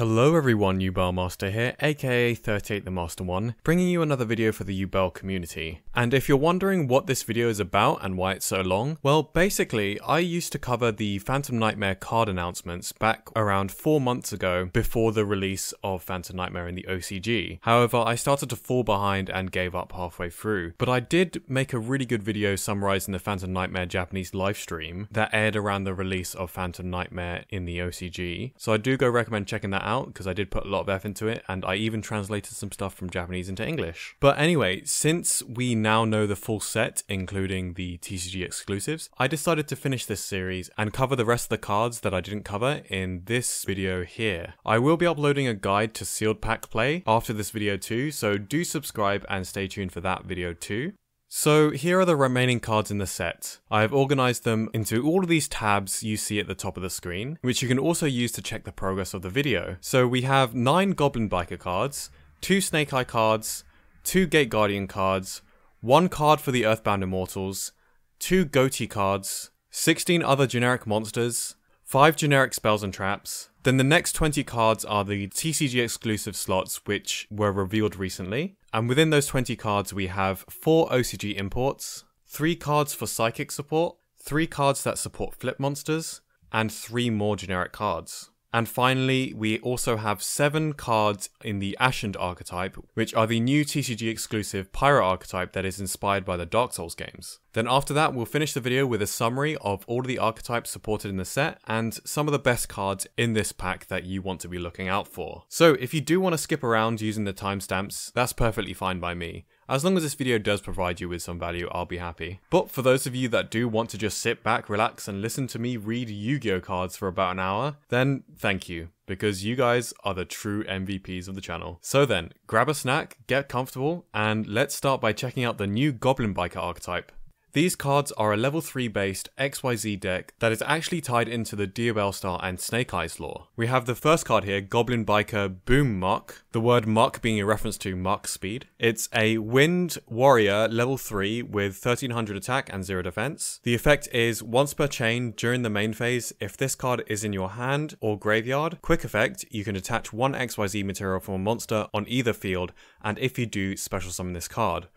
Hello everyone, Yubel Master here, aka 38 the Master One, bringing you another video for the Yubel community. And if you're wondering what this video is about and why it's so long, well basically I used to cover the Phantom Nightmare card announcements back around 4 months ago before the release of Phantom Nightmare in the OCG. However, I started to fall behind and gave up halfway through. But I did make a really good video summarizing the Phantom Nightmare Japanese livestream that aired around the release of Phantom Nightmare in the OCG. So I do go recommend checking that out because I did put a lot of effort into it, and I even translated some stuff from Japanese into English. But anyway, since we now know the full set, including the TCG Exclusives, I decided to finish this series and cover the rest of the cards that I didn't cover in this video here. I will be uploading a guide to sealed pack play after this video too, so do subscribe and stay tuned for that video too. So here are the remaining cards in the set. I have organized them into all of these tabs you see at the top of the screen, which you can also use to check the progress of the video. So we have 9 Goblin Biker cards, 2 Snake Eye cards, 2 Gate Guardian cards, 1 card for the Earthbound Immortals, 2 Ghoti cards, 16 other generic monsters, 5 generic spells and traps. Then the next 20 cards are the TCG exclusive slots which were revealed recently. And within those 20 cards we have 4 OCG imports, 3 cards for psychic support, 3 cards that support flip monsters, and 3 more generic cards. And finally, we also have 7 cards in the Ashened archetype, which are the new TCG exclusive Pyro archetype that is inspired by the Dark Souls games. Then after that, we'll finish the video with a summary of all of the archetypes supported in the set and some of the best cards in this pack that you want to be looking out for. So if you do want to skip around using the timestamps, that's perfectly fine by me. As long as this video does provide you with some value, I'll be happy. But for those of you that do want to just sit back, relax, and listen to me read Yu-Gi-Oh cards for about an hour, then thank you, because you guys are the true MVPs of the channel. So then, grab a snack, get comfortable, and let's start by checking out the new Goblin Biker archetype. These cards are a level 3 based XYZ deck that is actually tied into the Yubel Star and Snake Eyes lore. We have the first card here, Goblin Biker Boom Muck, the word muck being a reference to Mach speed. It's a Wind Warrior level 3 with 1300 attack and 0 defense. The effect is once per chain during the main phase, if this card is in your hand or graveyard, quick effect, you can attach 1 XYZ material from a monster on either field, and if you do, special summon this card.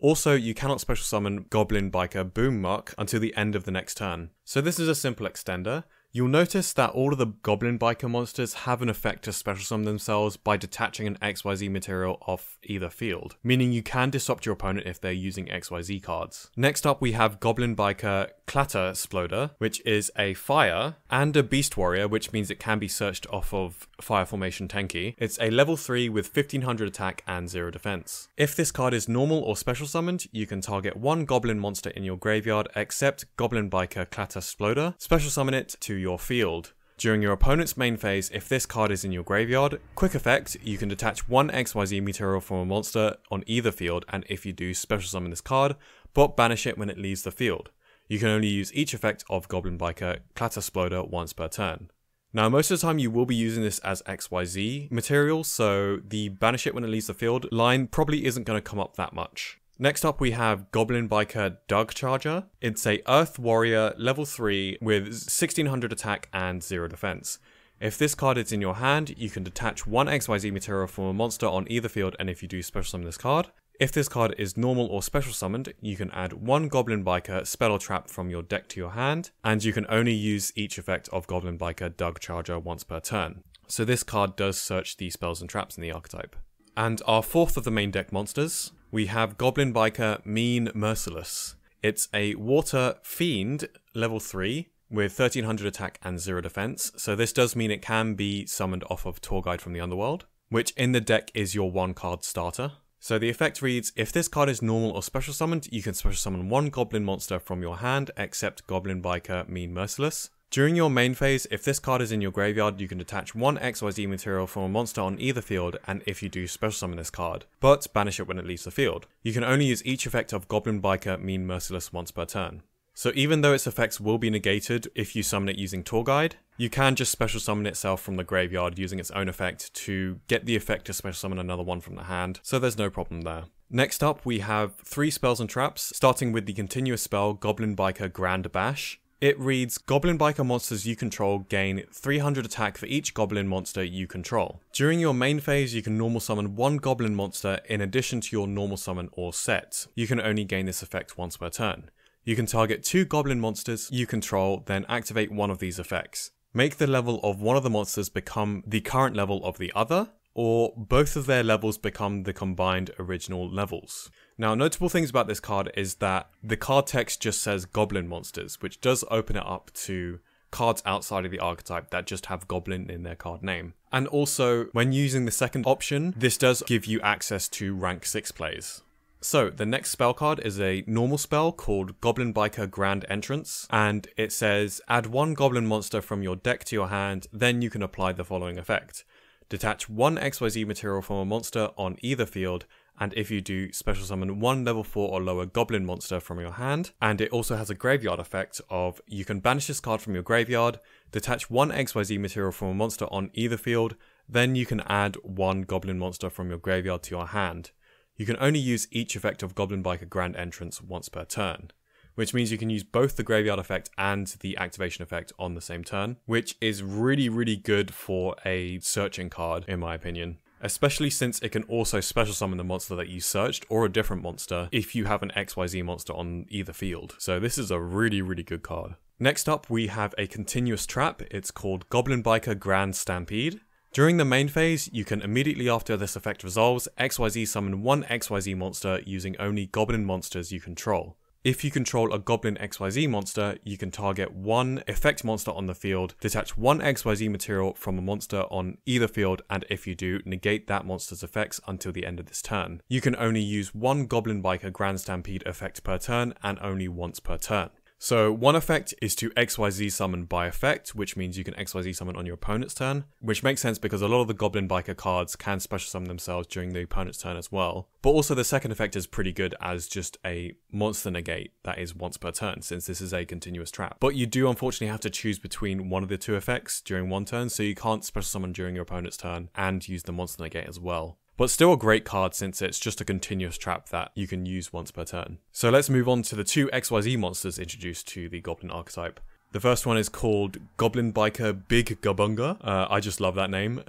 Also, you cannot special summon Goblin Biker Boom Muck until the end of the next turn. So this is a simple extender. You'll notice that all of the Goblin Biker monsters have an effect to special summon themselves by detaching an XYZ material off either field, meaning you can disrupt your opponent if they're using XYZ cards. Next up we have Goblin Biker Clatter Sploder, which is a fire, and a Beast Warrior, which means it can be searched off of Fire Formation Tenki. It's a level 3 with 1500 attack and 0 defense. If this card is normal or special summoned, you can target 1 Goblin monster in your graveyard except Goblin Biker Clatter Sploder, special summon it to your field. During your opponent's main phase, if this card is in your graveyard, quick effect, you can detach 1 XYZ material from a monster on either field, and if you do, special summon this card, but banish it when it leaves the field. You can only use each effect of Goblin Biker Clatter Sploder once per turn. Now, most of the time you will be using this as XYZ material, so the banish it when it leaves the field line probably isn't going to come up that much. Next up we have Goblin Biker Dug Charger. It's a Earth Warrior level 3 with 1600 attack and 0 defense. If this card is in your hand, you can detach 1 XYZ material from a monster on either field, and if you do, special summon this card. If this card is normal or special summoned, you can add 1 Goblin Biker spell or trap from your deck to your hand, and you can only use each effect of Goblin Biker Dug Charger once per turn. So this card does search the spells and traps in the archetype. And our fourth of the main deck monsters, we have Goblin Biker Mean Merciless. It's a Water Fiend level 3 with 1300 attack and 0 defense, so this does mean it can be summoned off of Tour Guide from the Underworld, which in the deck is your 1 card starter. So the effect reads, if this card is normal or special summoned, you can special summon 1 Goblin monster from your hand except Goblin Biker Mean Merciless. During your main phase, if this card is in your graveyard, you can detach 1 XYZ material from a monster on either field, and if you do, special summon this card, but banish it when it leaves the field. You can only use each effect of Goblin Biker Mean Merciless once per turn. So even though its effects will be negated if you summon it using Tour Guide, you can just special summon itself from the graveyard using its own effect to get the effect to special summon another one from the hand, so there's no problem there. Next up we have 3 spells and traps, starting with the continuous spell Goblin Biker Grand Bash. It reads, Goblin Biker monsters you control gain 300 attack for each goblin monster you control. During your main phase, you can normal summon one goblin monster in addition to your normal summon or set. You can only gain this effect once per turn. You can target 2 goblin monsters you control, then activate one of these effects. Make the level of one of the monsters become the current level of the other, or both of their levels become the combined original levels. Now, notable things about this card is that the card text just says goblin monsters, which does open it up to cards outside of the archetype that just have goblin in their card name. And also, when using the second option, this does give you access to rank 6 plays. So, the next spell card is a normal spell called Goblin Biker Grand Entrance, and it says, add 1 goblin monster from your deck to your hand, then you can apply the following effect. Detach 1 XYZ material from a monster on either field, and if you do, special summon 1 level 4 or lower goblin monster from your hand. And it also has a graveyard effect of, you can banish this card from your graveyard, detach 1 XYZ material from a monster on either field, then you can add 1 goblin monster from your graveyard to your hand. You can only use each effect of Goblin Biker Grand Entrance once per turn, which means you can use both the graveyard effect and the activation effect on the same turn, which is really good for a searching card, in my opinion. Especially since it can also special summon the monster that you searched, or a different monster, if you have an XYZ monster on either field. So this is a really good card. Next up, we have a continuous trap. It's called Goblin Biker Grand Stampede. During the main phase, you can immediately after this effect resolves, XYZ summon 1 XYZ monster using only goblin monsters you control. If you control a Goblin XYZ monster, you can target 1 effect monster on the field, detach 1 XYZ material from a monster on either field, and if you do, negate that monster's effects until the end of this turn. You can only use 1 Goblin Biker Grand Stampede effect per turn, and only once per turn. So one effect is to XYZ summon by effect, which means you can XYZ summon on your opponent's turn, which makes sense because a lot of the Goblin Biker cards can special summon themselves during the opponent's turn as well. But also the second effect is pretty good as just a monster negate that is once per turn, since this is a continuous trap. But you do unfortunately have to choose between one of the 2 effects during one turn, so you can't special summon during your opponent's turn and use the monster negate as well. But still a great card since it's just a continuous trap that you can use once per turn. So let's move on to the 2 XYZ monsters introduced to the Goblin archetype. The first one is called Goblin Biker Big Gabunga. I just love that name.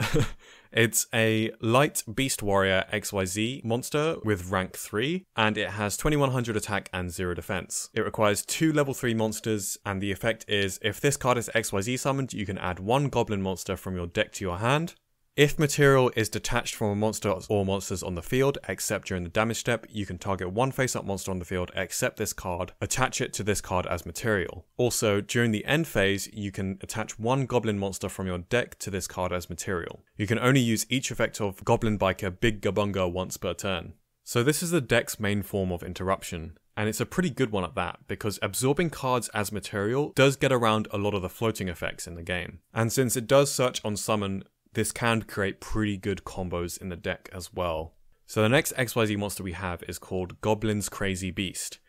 It's a light beast warrior XYZ monster with rank 3, and it has 2100 attack and 0 defense. It requires 2 level 3 monsters, and the effect is, if this card is XYZ summoned, you can add 1 goblin monster from your deck to your hand. If material is detached from a monster or monsters on the field, except during the damage step, you can target 1 face-up monster on the field, except this card, attach it to this card as material. Also, during the end phase, you can attach 1 goblin monster from your deck to this card as material. You can only use each effect of Goblin Biker Big Gabunga once per turn. So this is the deck's main form of interruption. And it's a pretty good one at that, because absorbing cards as material does get around a lot of the floating effects in the game. And since it does search on summon, this can create pretty good combos in the deck as well. So the next XYZ monster we have is called Goblin's Crazy Beast.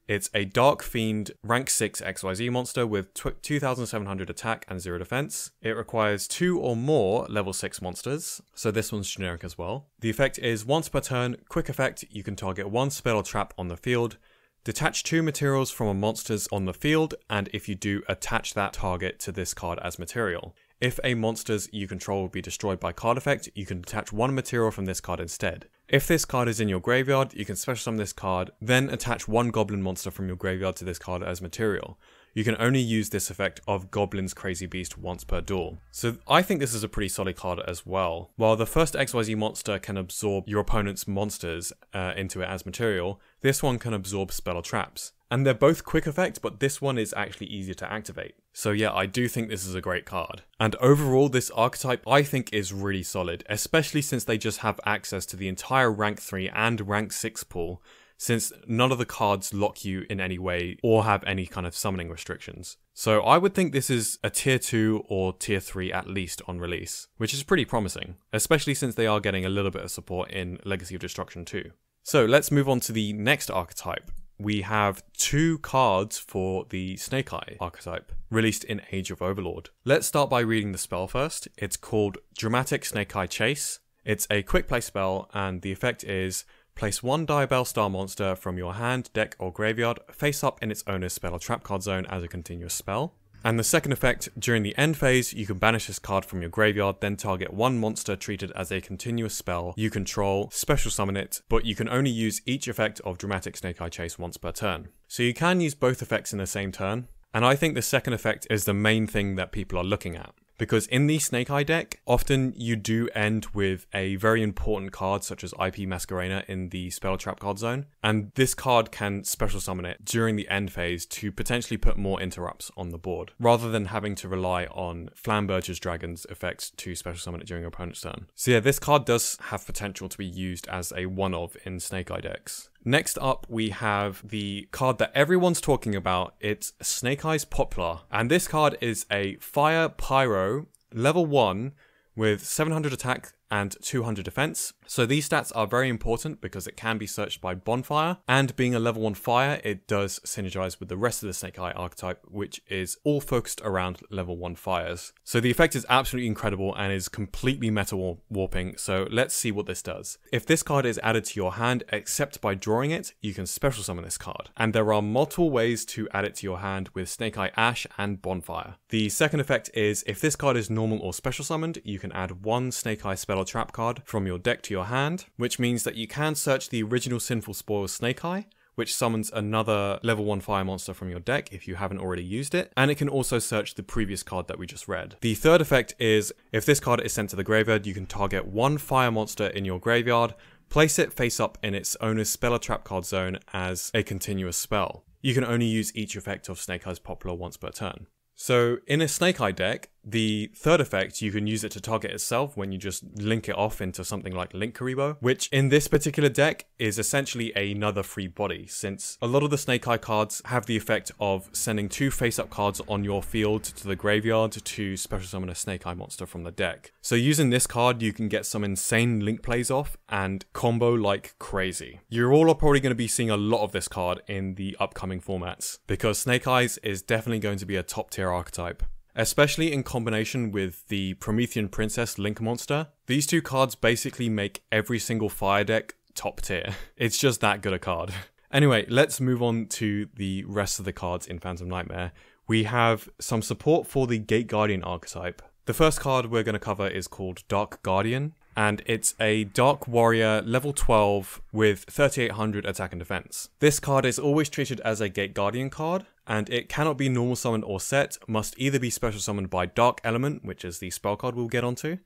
It's a Dark Fiend rank 6 XYZ monster with 2700 attack and 0 defense. It requires 2 or more level 6 monsters, so this one's generic as well. The effect is once per turn, quick effect, you can target 1 spell or trap on the field, detach 2 materials from a monsters on the field, and if you do, attach that target to this card as material. If a monsters you control will be destroyed by card effect, you can detach 1 material from this card instead. If this card is in your graveyard, you can special summon this card, then attach 1 goblin monster from your graveyard to this card as material. You can only use this effect of Goblin's Crazy Beast once per duel. So I think this is a pretty solid card as well. While the first XYZ monster can absorb your opponent's monsters into it as material, this one can absorb spell or traps. And they're both quick effect, but this one is actually easier to activate. So yeah, I do think this is a great card. And overall, this archetype I think is really solid, especially since they just have access to the entire rank 3 and rank 6 pool, since none of the cards lock you in any way or have any kind of summoning restrictions. So I would think this is a tier 2 or tier 3 at least on release, which is pretty promising, especially since they are getting a little bit of support in Legacy of Destruction 2. So let's move on to the next archetype. We have 2 cards for the Snake Eye archetype, released in Age of Overlord. Let's start by reading the spell first. It's called Dramatic Snake Eye Chase. It's a quick play spell, and the effect is place one Diabell Star monster from your hand, deck, or graveyard face up in its owner's spell or trap card zone as a continuous spell. And the second effect, during the end phase, you can banish this card from your graveyard, then target one monster treated as a continuous spell you control, special summon it, but you can only use each effect of Dramatic Snake Eye Chase once per turn. So you can use both effects in the same turn, and I think the second effect is the main thing that people are looking at. Because in the Snake Eye deck, often you do end with a very important card such as IP Masquerena in the spell trap card zone, and this card can special summon it during the end phase to potentially put more interrupts on the board, rather than having to rely on Flamberger's Dragon's effects to special summon it during your opponent's turn. So yeah, this card does have potential to be used as a one-of in Snake Eye decks. Next up, we have the card that everyone's talking about. It's Snake Eyes Poplar. And this card is a Fire Pyro, level 1, with 700 attack and 200 defense. So these stats are very important because it can be searched by Bonfire, and being a level 1 fire, it does synergize with the rest of the Snake Eye archetype, which is all focused around level 1 fires. So the effect is absolutely incredible and is completely meta warping, so let's see what this does. If this card is added to your hand, except by drawing it, you can special summon this card. And there are multiple ways to add it to your hand with Snake Eye Ash and Bonfire. The second effect is, if this card is normal or special summoned, you can add one Snake Eye spell or trap card from your deck to your hand, which means that you can search the original Sinful Spoils Snake Eye, which summons another level 1 fire monster from your deck if you haven't already used it, and it can also search the previous card that we just read. The third effect is, if this card is sent to the graveyard, you can target one fire monster in your graveyard, place it face up in its owner's spell or trap card zone as a continuous spell. You can only use each effect of Snake Eyes Poplar once per turn. So in a Snake Eye deck, the third effect, you can use it to target itself when you just link it off into something like Link Karibo, which in this particular deck is essentially another free body, since a lot of the Snake Eye cards have the effect of sending two face-up cards on your field to the graveyard to special summon a Snake Eye monster from the deck. So using this card, you can get some insane link plays off and combo like crazy. You all are probably going to be seeing a lot of this card in the upcoming formats, because Snake Eyes is definitely going to be a top tier archetype. Especially in combination with the Promethean Princess Link monster. These two cards basically make every single fire deck top tier. It's just that good a card. Anyway, let's move on to the rest of the cards in Phantom Nightmare. We have some support for the Gate Guardian archetype. The first card we're going to cover is called Dark Guardian, and it's a Dark Warrior level 12 with 3800 attack and defense. This card is always treated as a Gate Guardian card, and it cannot be normal summoned or set, must either be special summoned by Dark Element, which is the spell card we'll get onto,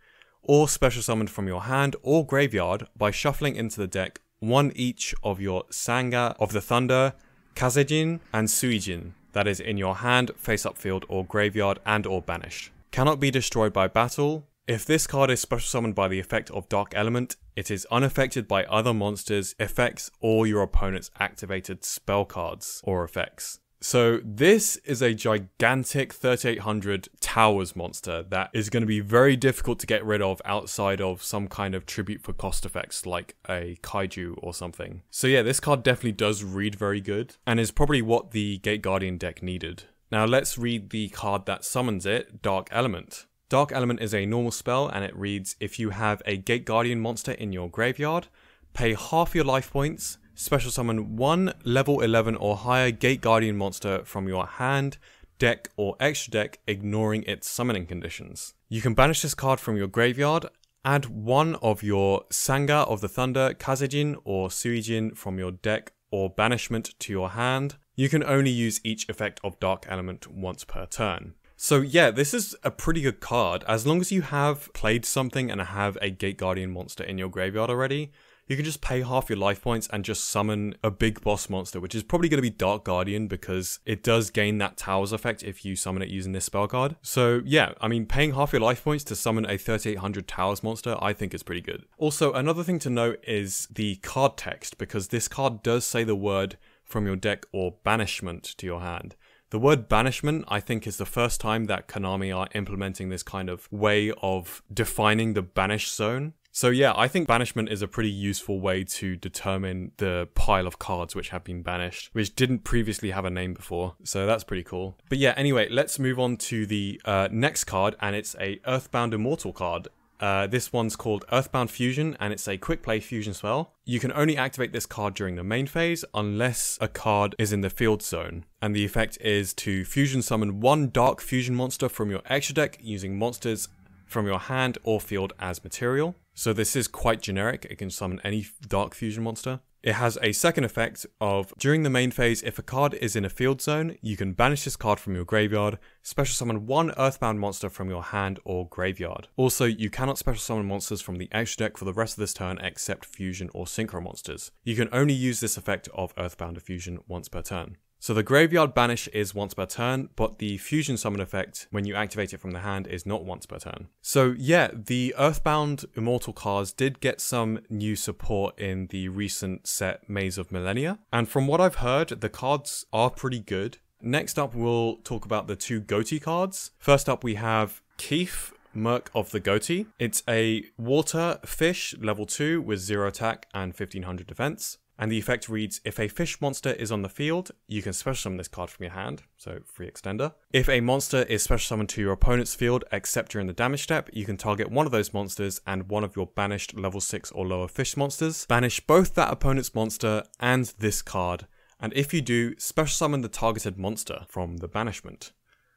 or special summoned from your hand or graveyard by shuffling into the deck one each of your Sanga of the Thunder, Kazejin, and Suijin that is in your hand, face up field, or graveyard, and or banished. Cannot be destroyed by battle. If this card is special summoned by the effect of Dark Element, it is unaffected by other monsters, effects, or your opponent's activated spell cards or effects. So this is a gigantic 3800 towers monster that is going to be very difficult to get rid of outside of some kind of tribute for cost effects like a kaiju or something. So yeah, this card definitely does read very good and is probably what the Gate Guardian deck needed. Now let's read the card that summons it, Dark Element. Dark Element is a normal spell and it reads, if you have a Gate Guardian monster in your graveyard, pay half your life points, special summon one level 11 or higher Gate Guardian monster from your hand, deck, or extra deck, ignoring its summoning conditions. You can banish this card from your graveyard, add one of your Sanga of the Thunder, Kazejin, or Suijin from your deck or banishment to your hand. You can only use each effect of Dark Element once per turn. So yeah, this is a pretty good card. As long as you have played something and have a Gate Guardian monster in your graveyard already, you can just pay half your life points and just summon a big boss monster, which is probably going to be Dark Guardian because it does gain that Towers effect if you summon it using this spell card. So yeah, I mean, paying half your life points to summon a 3800 Towers monster, I think is pretty good. Also, another thing to note is the card text, because this card does say the word from your deck or banishment to your hand. The word banishment, I think, is the first time that Konami are implementing this kind of way of defining the banish zone. So yeah, I think banishment is a pretty useful way to determine the pile of cards which have been banished, which didn't previously have a name before. So that's pretty cool. But yeah, anyway, let's move on to the next card, and it's a Earthbound Immortal card. This one's called Earthbound Fusion, and it's a quick play fusion spell. You can only activate this card during the main phase unless a card is in the field zone. And the effect is to fusion summon one dark fusion monster from your extra deck using monsters from your hand or field as material. So this is quite generic, it can summon any dark fusion monster. It has a second effect of, during the main phase, if a card is in a field zone, you can banish this card from your graveyard, special summon one Earthbound monster from your hand or graveyard. Also, you cannot special summon monsters from the extra deck for the rest of this turn except fusion or synchro monsters. You can only use this effect of Earthbound Fusion once per turn. So the graveyard banish is once per turn, but the fusion summon effect, when you activate it from the hand, is not once per turn. So yeah, the Earthbound Immortal cards did get some new support in the recent set Maze of Millennia. And from what I've heard, the cards are pretty good. Next up, we'll talk about the two Ghoti cards. First up, we have Keith, Merc of the Ghoti. It's a water fish, level 2 with 0 attack and 1500 defense. And the effect reads, if a fish monster is on the field, you can special summon this card from your hand, so free extender. If a monster is special summoned to your opponent's field except during the damage step, you can target one of those monsters and one of your banished level 6 or lower fish monsters. Banish both that opponent's monster and this card, and if you do, special summon the targeted monster from the banishment.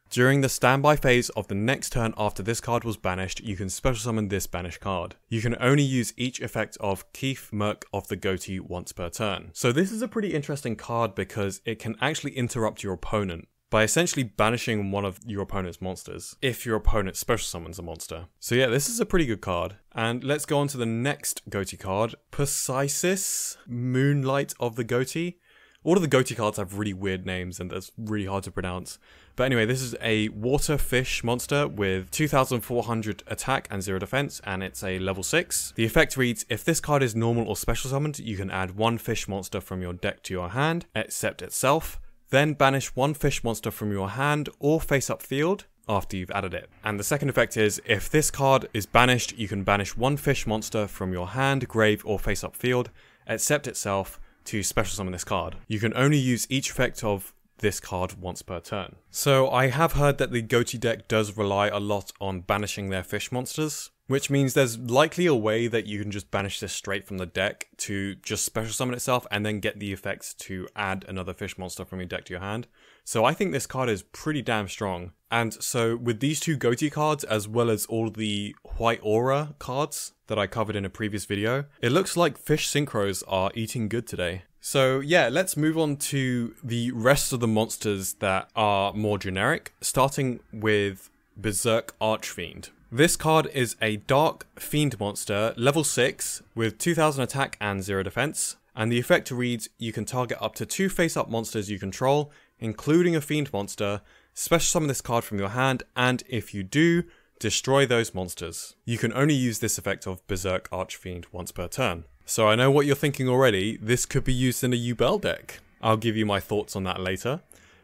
During the standby phase of the next turn after this card was banished, you can special summon this banished card. You can only use each effect of Keith, Merc of the Ghoti once per turn. So this is a pretty interesting card because it can actually interrupt your opponent by essentially banishing one of your opponent's monsters if your opponent special summons a monster. So yeah, this is a pretty good card. And let's go on to the next Ghoti card, Persisis, Moonlight of the Ghoti. All of the Ghoti cards have really weird names and that's really hard to pronounce. But anyway, this is a water fish monster with 2400 attack and 0 defense, and it's a level 6. The effect reads, if this card is normal or special summoned, you can add one fish monster from your deck to your hand, except itself. Then banish one fish monster from your hand or face up field after you've added it. And the second effect is, if this card is banished, you can banish one fish monster from your hand, grave, or face up field, except itself, to special summon this card. You can only use each effect of this card once per turn. So I have heard that the Ghoti deck does rely a lot on banishing their fish monsters, which means there's likely a way that you can just banish this straight from the deck to just special summon itself and then get the effects to add another fish monster from your deck to your hand. So I think this card is pretty damn strong. And so with these two Ghoti cards, as well as all the White Aura cards that I covered in a previous video, it looks like fish synchros are eating good today. So yeah, let's move on to the rest of the monsters that are more generic, starting with Berserk Archfiend. This card is a Dark Fiend monster, level 6, with 2000 attack and 0 defense, and the effect reads, you can target up to 2 face-up monsters you control, including a Fiend monster, special summon this card from your hand, and if you do, destroy those monsters. You can only use this effect of Berserk Archfiend once per turn. So I know what you're thinking already, this could be used in a Yubel deck. I'll give you my thoughts on that later.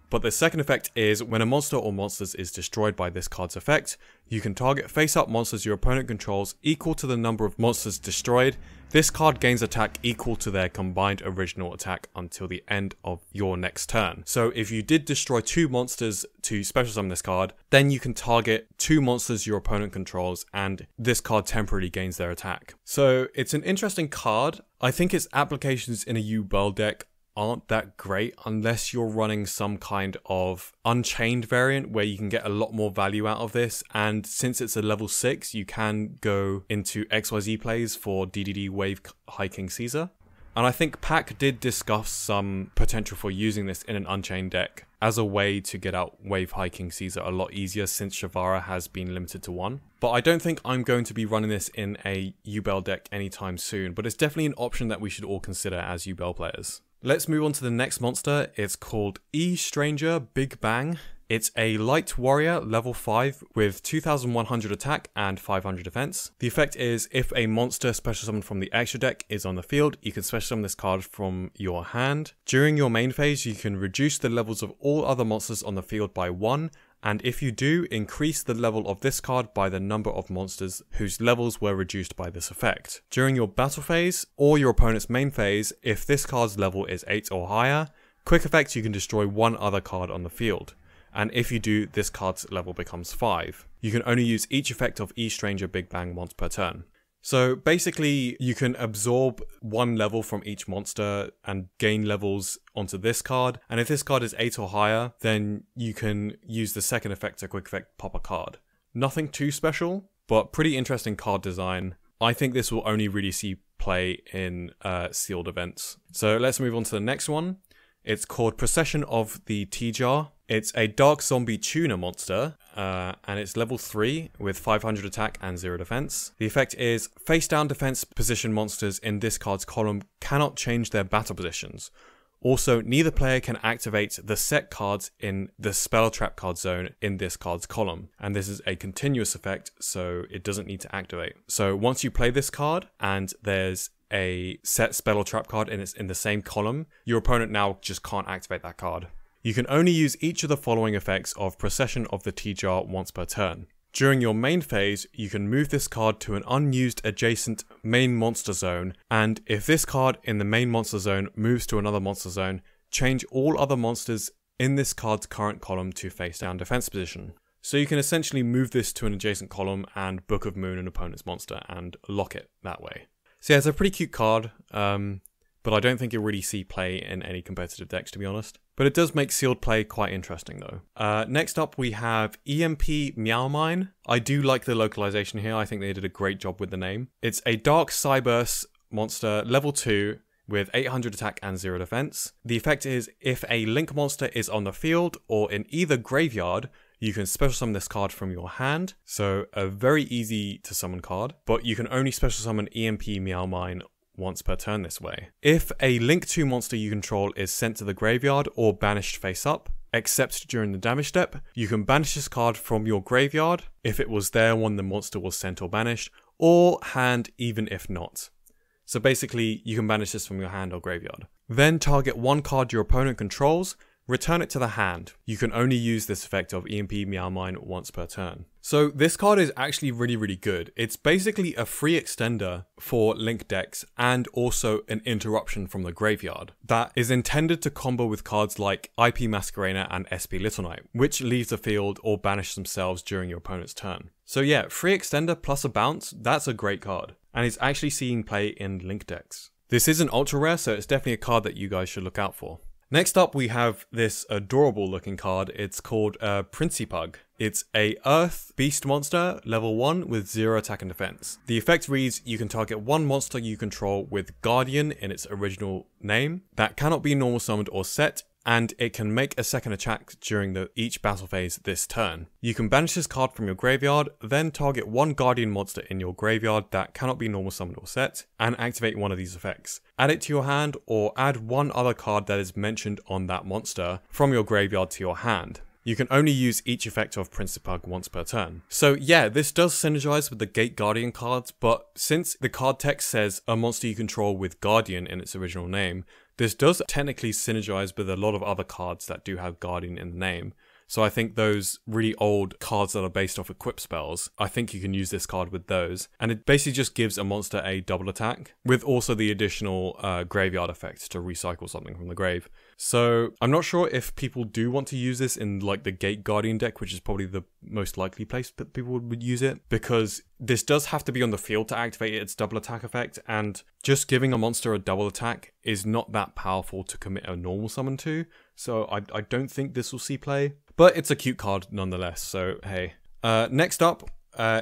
But the second effect is, when a monster or monsters is destroyed by this card's effect, you can target face-up monsters your opponent controls equal to the number of monsters destroyed. This card gains attack equal to their combined original attack until the end of your next turn. So if you did destroy 2 monsters to special summon this card, then you can target 2 monsters your opponent controls and this card temporarily gains their attack. So it's an interesting card. I think its applications in a Yubel deck aren't that great unless you're running some kind of Unchained variant where you can get a lot more value out of this, and since it's a level 6 you can go into XYZ plays for DDD Wave Hiking Caesar. And I think Pack did discuss some potential for using this in an Unchained deck as a way to get out Wave Hiking Caesar a lot easier since Shavara has been limited to 1. But I don't think I'm going to be running this in a Yubel deck anytime soon, but it's definitely an option that we should all consider as Yubel players. Let's move on to the next monster. It's called E-Stranger Big Bang. It's a light warrior, level 5, with 2100 attack and 500 defense. The effect is, if a monster special summoned from the extra deck is on the field, you can special summon this card from your hand. During your main phase, you can reduce the levels of all other monsters on the field by 1, and if you do, increase the level of this card by the number of monsters whose levels were reduced by this effect. During your battle phase, or your opponent's main phase, if this card's level is 8 or higher, quick effect, you can destroy one other card on the field. and if you do, this card's level becomes 5. You can only use each effect of E-Stranger Big Bang once per turn. So basically, you can absorb 1 level from each monster and gain levels onto this card, and if this card is 8 or higher, then you can use the second effect to quick effect pop a card. Nothing too special, but pretty interesting card design. I think this will only really see play in sealed events. So let's move on to the next one. It's called Procession of the T-Jar. It's a Dark Zombie Tuner monster, and it's level 3 with 500 attack and 0 defense. The effect is face down defense position monsters in this card's column cannot change their battle positions. Also, neither player can activate the set cards in the spell trap card zone in this card's column. And this is a continuous effect, so it doesn't need to activate. So once you play this card and there's a set spell or trap card and it's in the same column, your opponent now just can't activate that card. You can only use each of the following effects of Procession of the T-Jar once per turn. During your main phase, you can move this card to an unused adjacent main monster zone, and if this card in the main monster zone moves to another monster zone, change all other monsters in this card's current column to face down defense position. So you can essentially move this to an adjacent column and Book of Moon an opponent's monster and lock it that way. So yeah, it's a pretty cute card, but I don't think you'll really see play in any competitive decks, to be honest. But it does make sealed play quite interesting though. Next up we have EMP Meow Mine. I do like the localization here, I think they did a great job with the name. It's a Dark Cyburst monster, level 2, with 800 attack and 0 defense. The effect is, if a Link monster is on the field or in either graveyard, you can special summon this card from your hand. So a very easy to summon card, but you can only special summon EMP Meow Mine once per turn this way. If a Link 2 monster you control is sent to the graveyard or banished face up, except during the damage step, you can banish this card from your graveyard if it was there when the monster was sent or banished, or hand even if not. So basically, you can banish this from your hand or graveyard. Then target 1 card your opponent controls, return it to the hand. You can only use this effect of EMP Meow Mine once per turn. So this card is actually really good. It's basically a free extender for Link decks and also an interruption from the graveyard that is intended to combo with cards like IP Masquerader and SP Little Knight, which leave the field or banish themselves during your opponent's turn. So yeah, free extender plus a bounce, that's a great card. And it's actually seeing play in Link decks. This is an ultra rare, so it's definitely a card that you guys should look out for. Next up, we have this adorable looking card. It's called Principug. It's a Earth Beast monster, level 1 with 0 attack and defense. The effect reads, you can target 1 monster you control with Guardian in its original name that cannot be normal summoned or set, and it can make a second attack during each battle phase this turn. You can banish this card from your graveyard, then target 1 Guardian monster in your graveyard that cannot be normal summoned or set, and activate one of these effects. Add it to your hand, or add 1 other card that is mentioned on that monster from your graveyard to your hand. You can only use each effect of Principug once per turn. So yeah, this does synergize with the Gate Guardian cards, but since the card text says a monster you control with Guardian in its original name, this does technically synergize with a lot of other cards that do have Guardian in the name. So I think those really old cards that are based off equip spells, I think you can use this card with those. And it basically just gives a monster a double attack, with also the additional graveyard effect to recycle something from the grave. So I'm not sure if people do want to use this in like the Gate Guardian deck, which is probably the most likely place that people would use it, because this does have to be on the field to activate its double attack effect, and just giving a monster a double attack is not that powerful to commit a normal summon to, so I don't think this will see play. But it's a cute card nonetheless, so hey. Next up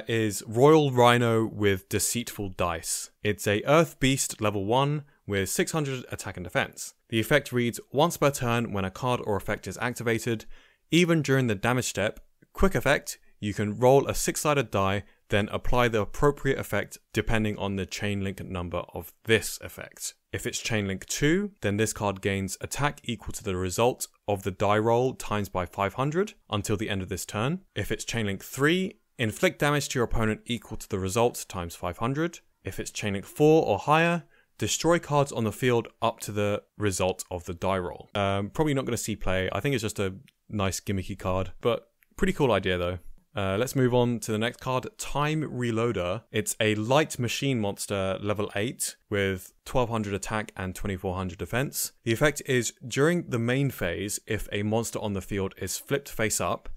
is Royal Rhino with Deceitful Dice. It's a Earth Beast level 1 with 600 attack and defense. The effect reads, once per turn when a card or effect is activated, even during the damage step, quick effect, you can roll a 6-sided die, then apply the appropriate effect depending on the chain link number of this effect. If it's chain link 2, then this card gains attack equal to the result of the die roll times by 500 until the end of this turn. If it's chain link 3, inflict damage to your opponent equal to the result times 500. If it's chain link 4 or higher, destroy cards on the field up to the result of the die roll. Probably not going to see play. I think it's just a nice gimmicky card, but pretty cool idea though. Let's move on to the next card, Time Reloader. It's a light machine monster, level 8, with 1200 attack and 2400 defense. The effect is, during the main phase, if a monster on the field is flipped face up,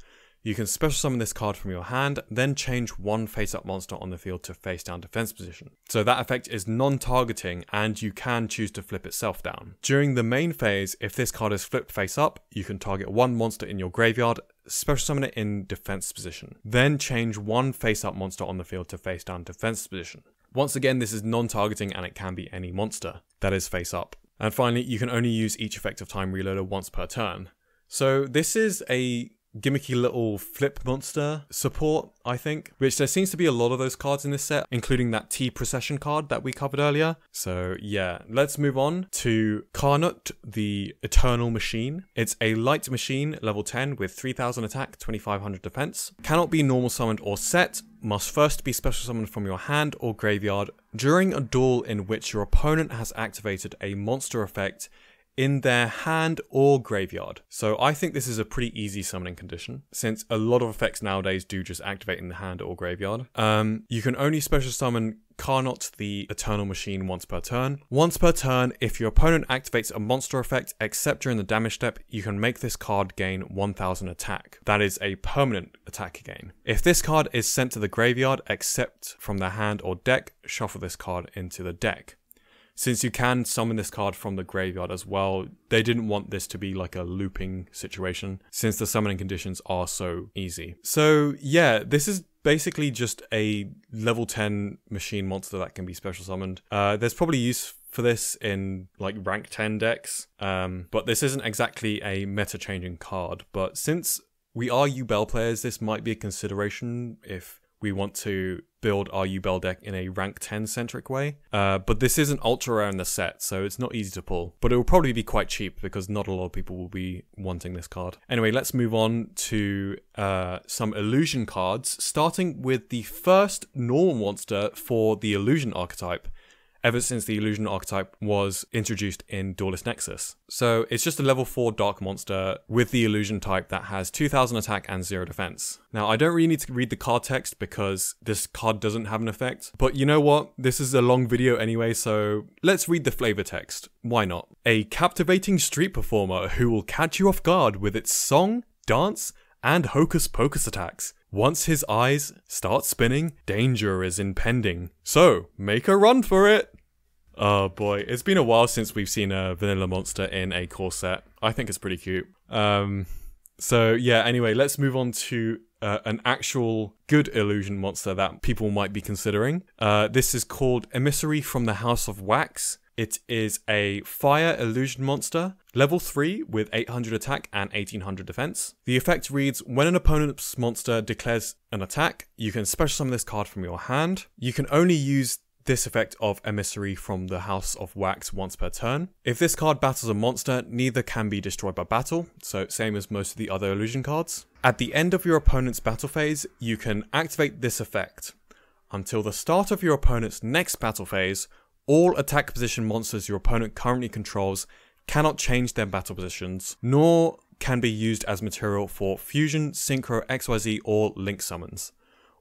you can special summon this card from your hand, then change one face-up monster on the field to face-down defense position. So that effect is non-targeting, and you can choose to flip itself down. During the main phase, if this card is flipped face-up, you can target one monster in your graveyard, special summon it in defense position. Then change one face-up monster on the field to face-down defense position. Once again, this is non-targeting, and it can be any monster that is face-up. And finally, you can only use each effect of Time Reloader once per turn. So this is a gimmicky little flip monster support, I think, which there seems to be a lot of those cards in this set, including that T-Procession card that we covered earlier. So yeah, let's move on to Carnot, the Eternal Machine. It's a light machine, level 10, with 3000 attack, 2500 defense. Cannot be normal summoned or set. Must first be special summoned from your hand or graveyard during a duel in which your opponent has activated a monster effect in their hand or graveyard. So I think this is a pretty easy summoning condition, since a lot of effects nowadays do just activate in the hand or graveyard. You can only special summon Carnot, the Eternal Machine, once per turn. Once per turn, if your opponent activates a monster effect, except during the damage step, you can make this card gain 1000 attack. That is a permanent attack gain. If this card is sent to the graveyard, except from the hand or deck, shuffle this card into the deck. Since you can summon this card from the graveyard as well, they didn't want this to be like a looping situation, since the summoning conditions are so easy. So yeah, this is basically just a level 10 machine monster that can be special summoned. There's probably use for this in like rank 10 decks, but this isn't exactly a meta changing card. But since we are Yubel players, this might be a consideration if we want to build our Yubel deck in a rank 10 centric way. But this isn't ultra rare in the set, so it's not easy to pull. But it will probably be quite cheap because not a lot of people will be wanting this card. Anyway, let's move on to some illusion cards, starting with the first normal monster for the illusion archetype, ever since the illusion archetype was introduced in Duelist Nexus. So it's just a level 4 dark monster with the illusion type that has 2000 attack and 0 defense. Now, I don't really need to read the card text because this card doesn't have an effect, but you know what? This is a long video anyway, so let's read the flavor text. Why not? A captivating street performer who will catch you off guard with its song, dance, and hocus pocus attacks. Once his eyes start spinning, danger is impending. So, make a run for it! Oh boy, it's been a while since we've seen a vanilla monster in a core set. I think it's pretty cute. So yeah, anyway, let's move on to an actual good illusion monster that people might be considering. This is called Emissary from the House of Wax. It is a fire illusion monster, level 3 with 800 attack and 1800 defense. The effect reads, when an opponent's monster declares an attack, you can special summon this card from your hand. You can only use this effect of Emissary from the House of Wax once per turn. If this card battles a monster, neither can be destroyed by battle, so same as most of the other illusion cards. At the end of your opponent's battle phase, you can activate this effect. Until the start of your opponent's next battle phase, all attack position monsters your opponent currently controls cannot change their battle positions, nor can be used as material for Fusion, Synchro, XYZ, or Link summons.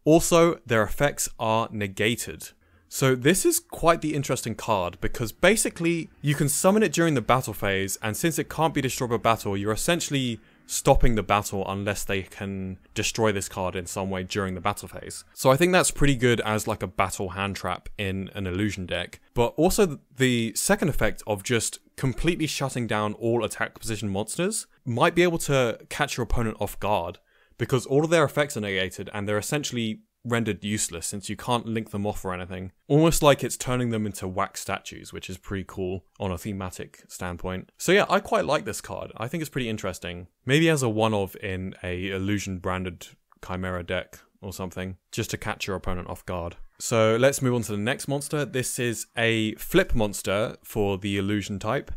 Also, their effects are negated. So this is quite the interesting card, because basically you can summon it during the battle phase, and since it can't be destroyed by battle, you're essentially stopping the battle unless they can destroy this card in some way during the battle phase. So I think that's pretty good as like a battle hand trap in an illusion deck. But also the second effect of just completely shutting down all attack position monsters might be able to catch your opponent off guard, because all of their effects are negated and they're essentially rendered useless since you can't link them off or anything. Almost like it's turning them into wax statues, which is pretty cool on a thematic standpoint. So yeah, I quite like this card. I think it's pretty interesting. Maybe as a one-of in a illusion branded Chimera deck or something, just to catch your opponent off guard. So let's move on to the next monster. This is a flip monster for the illusion type.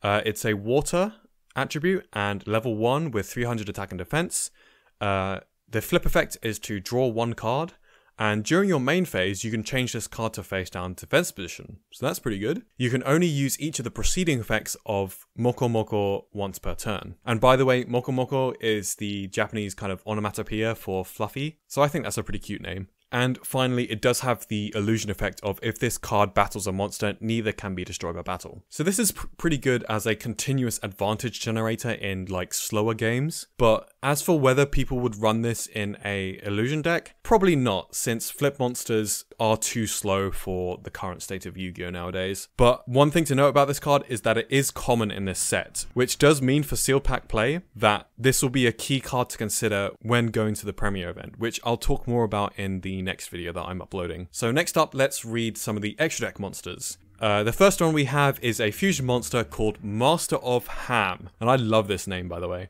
It's a water attribute and level 1 with 300 attack and defense. The flip effect is to draw one card, And during your main phase, you can change this card to face down defense position. So that's pretty good. You can only use each of the preceding effects of Moko Moko once per turn. And by the way, Moko Moko is the Japanese kind of onomatopoeia for fluffy. So I think that's a pretty cute name. And finally, it does have the illusion effect of if this card battles a monster, neither can be destroyed by battle. So this is pretty good as a continuous advantage generator in like slower games. But as for whether people would run this in a illusion deck, probably not, since flip monsters are too slow for the current state of Yu-Gi-Oh nowadays. But one thing to note about this card is that it is common in this set, which does mean for sealed pack play that this will be a key card to consider when going to the premiere event, which I'll talk more about in the next video that I'm uploading. So next up, let's read some of the extra deck monsters. The first one we have is a fusion monster called Master of Ham, and I love this name, by the way.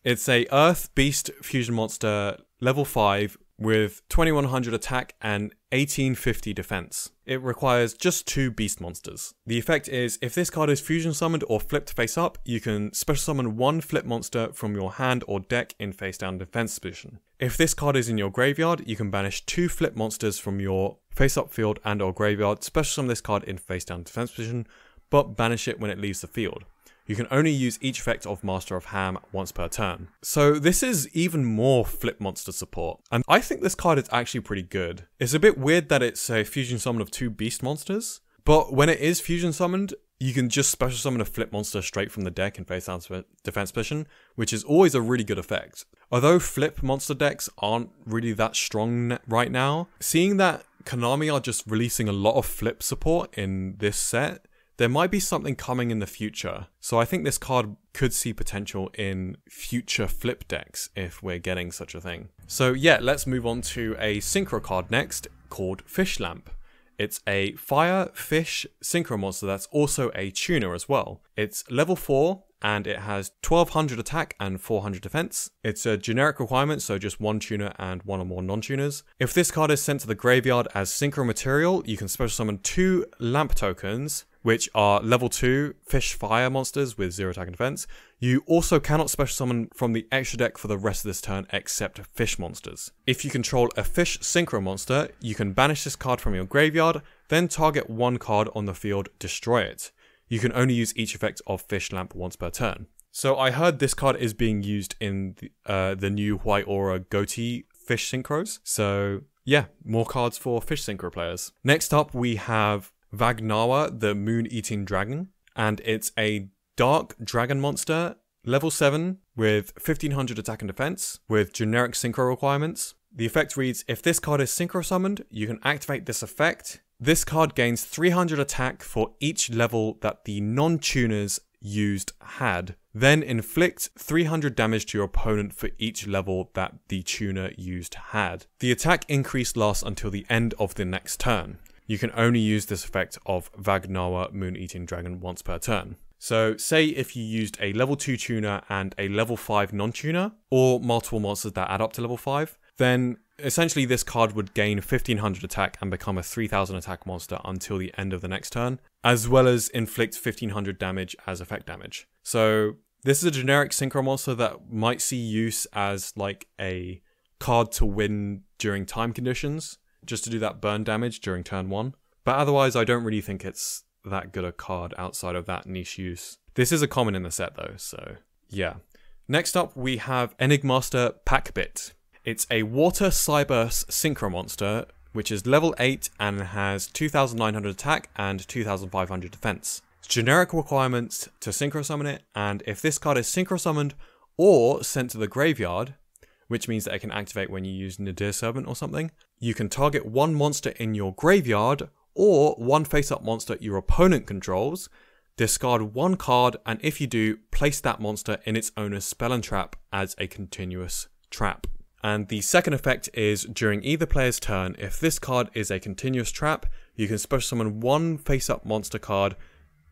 It's a Earth Beast fusion monster, level 5, with 2100 attack and 1850 defense. It requires just 2 beast monsters. The effect is, if this card is fusion summoned or flipped face up, you can special summon 1 flip monster from your hand or deck in face down defense position. If this card is in your graveyard, you can banish 2 flip monsters from your face up field and or graveyard, special summon this card in face down defense position, but banish it when it leaves the field. You can only use each effect of Master of Ham once per turn. So this is even more flip monster support, and I think this card is actually pretty good. It's a bit weird that it's a fusion summon of 2 beast monsters, but when it is fusion summoned, you can just special summon a flip monster straight from the deck in face down defense position, which is always a really good effect. Although flip monster decks aren't really that strong right now, seeing that Konami are just releasing a lot of flip support in this set, there might be something coming in the future. So I think this card could see potential in future flip decks if we're getting such a thing. So yeah, let's move on to a synchro card next called Fish Lamp. It's a fire fish synchro monster that's also a tuner as well. It's level 4 and it has 1200 attack and 400 defense. It's a generic requirement, so just 1 tuner and 1 or more non-tuners. If this card is sent to the graveyard as synchro material, you can special summon 2 lamp tokens, which are level 2 fish fire monsters with 0 attack and defense. You also cannot special summon from the extra deck for the rest of this turn except fish monsters. If you control a fish synchro monster, you can banish this card from your graveyard, then target 1 card on the field, destroy it. You can only use each effect of Fish Lamp once per turn. So I heard this card is being used in the new White Aura Ghoti fish synchros. So yeah, more cards for fish synchro players. Next up we have Vagnawa, the Moon-Eating Dragon, and it's a dark dragon monster, level 7, with 1500 attack and defense, with generic synchro requirements. The effect reads, if this card is synchro summoned, you can activate this effect. This card gains 300 attack for each level that the non-tuners used had. Then inflict 300 damage to your opponent for each level that the tuner used had. The attack increase lasts until the end of the next turn. You can only use this effect of Vagnawa Moon-Eating Dragon once per turn. So say if you used a level 2 tuner and a level 5 non-tuner, or multiple monsters that add up to level 5, then essentially this card would gain 1500 attack and become a 3000 attack monster until the end of the next turn, as well as inflict 1500 damage as effect damage. So this is a generic synchro monster that might see use as like a card to win during time conditions, just to do that burn damage during turn 1. But otherwise, I don't really think it's that good a card outside of that niche use. This is a common in the set though, so yeah. Next up, we have Enigmaster Packbit. It's a water cyburst synchro monster, which is level 8 and has 2900 attack and 2500 defense. It's generic requirements to synchro summon it, and if this card is synchro summoned or sent to the graveyard, which means that it can activate when you use Nadir Servant or something, you can target 1 monster in your graveyard or 1 face-up monster your opponent controls, discard 1 card, and if you do, place that monster in its owner's spell and trap as a continuous trap. And the second effect is, during either player's turn, if this card is a continuous trap, you can special summon 1 face-up monster card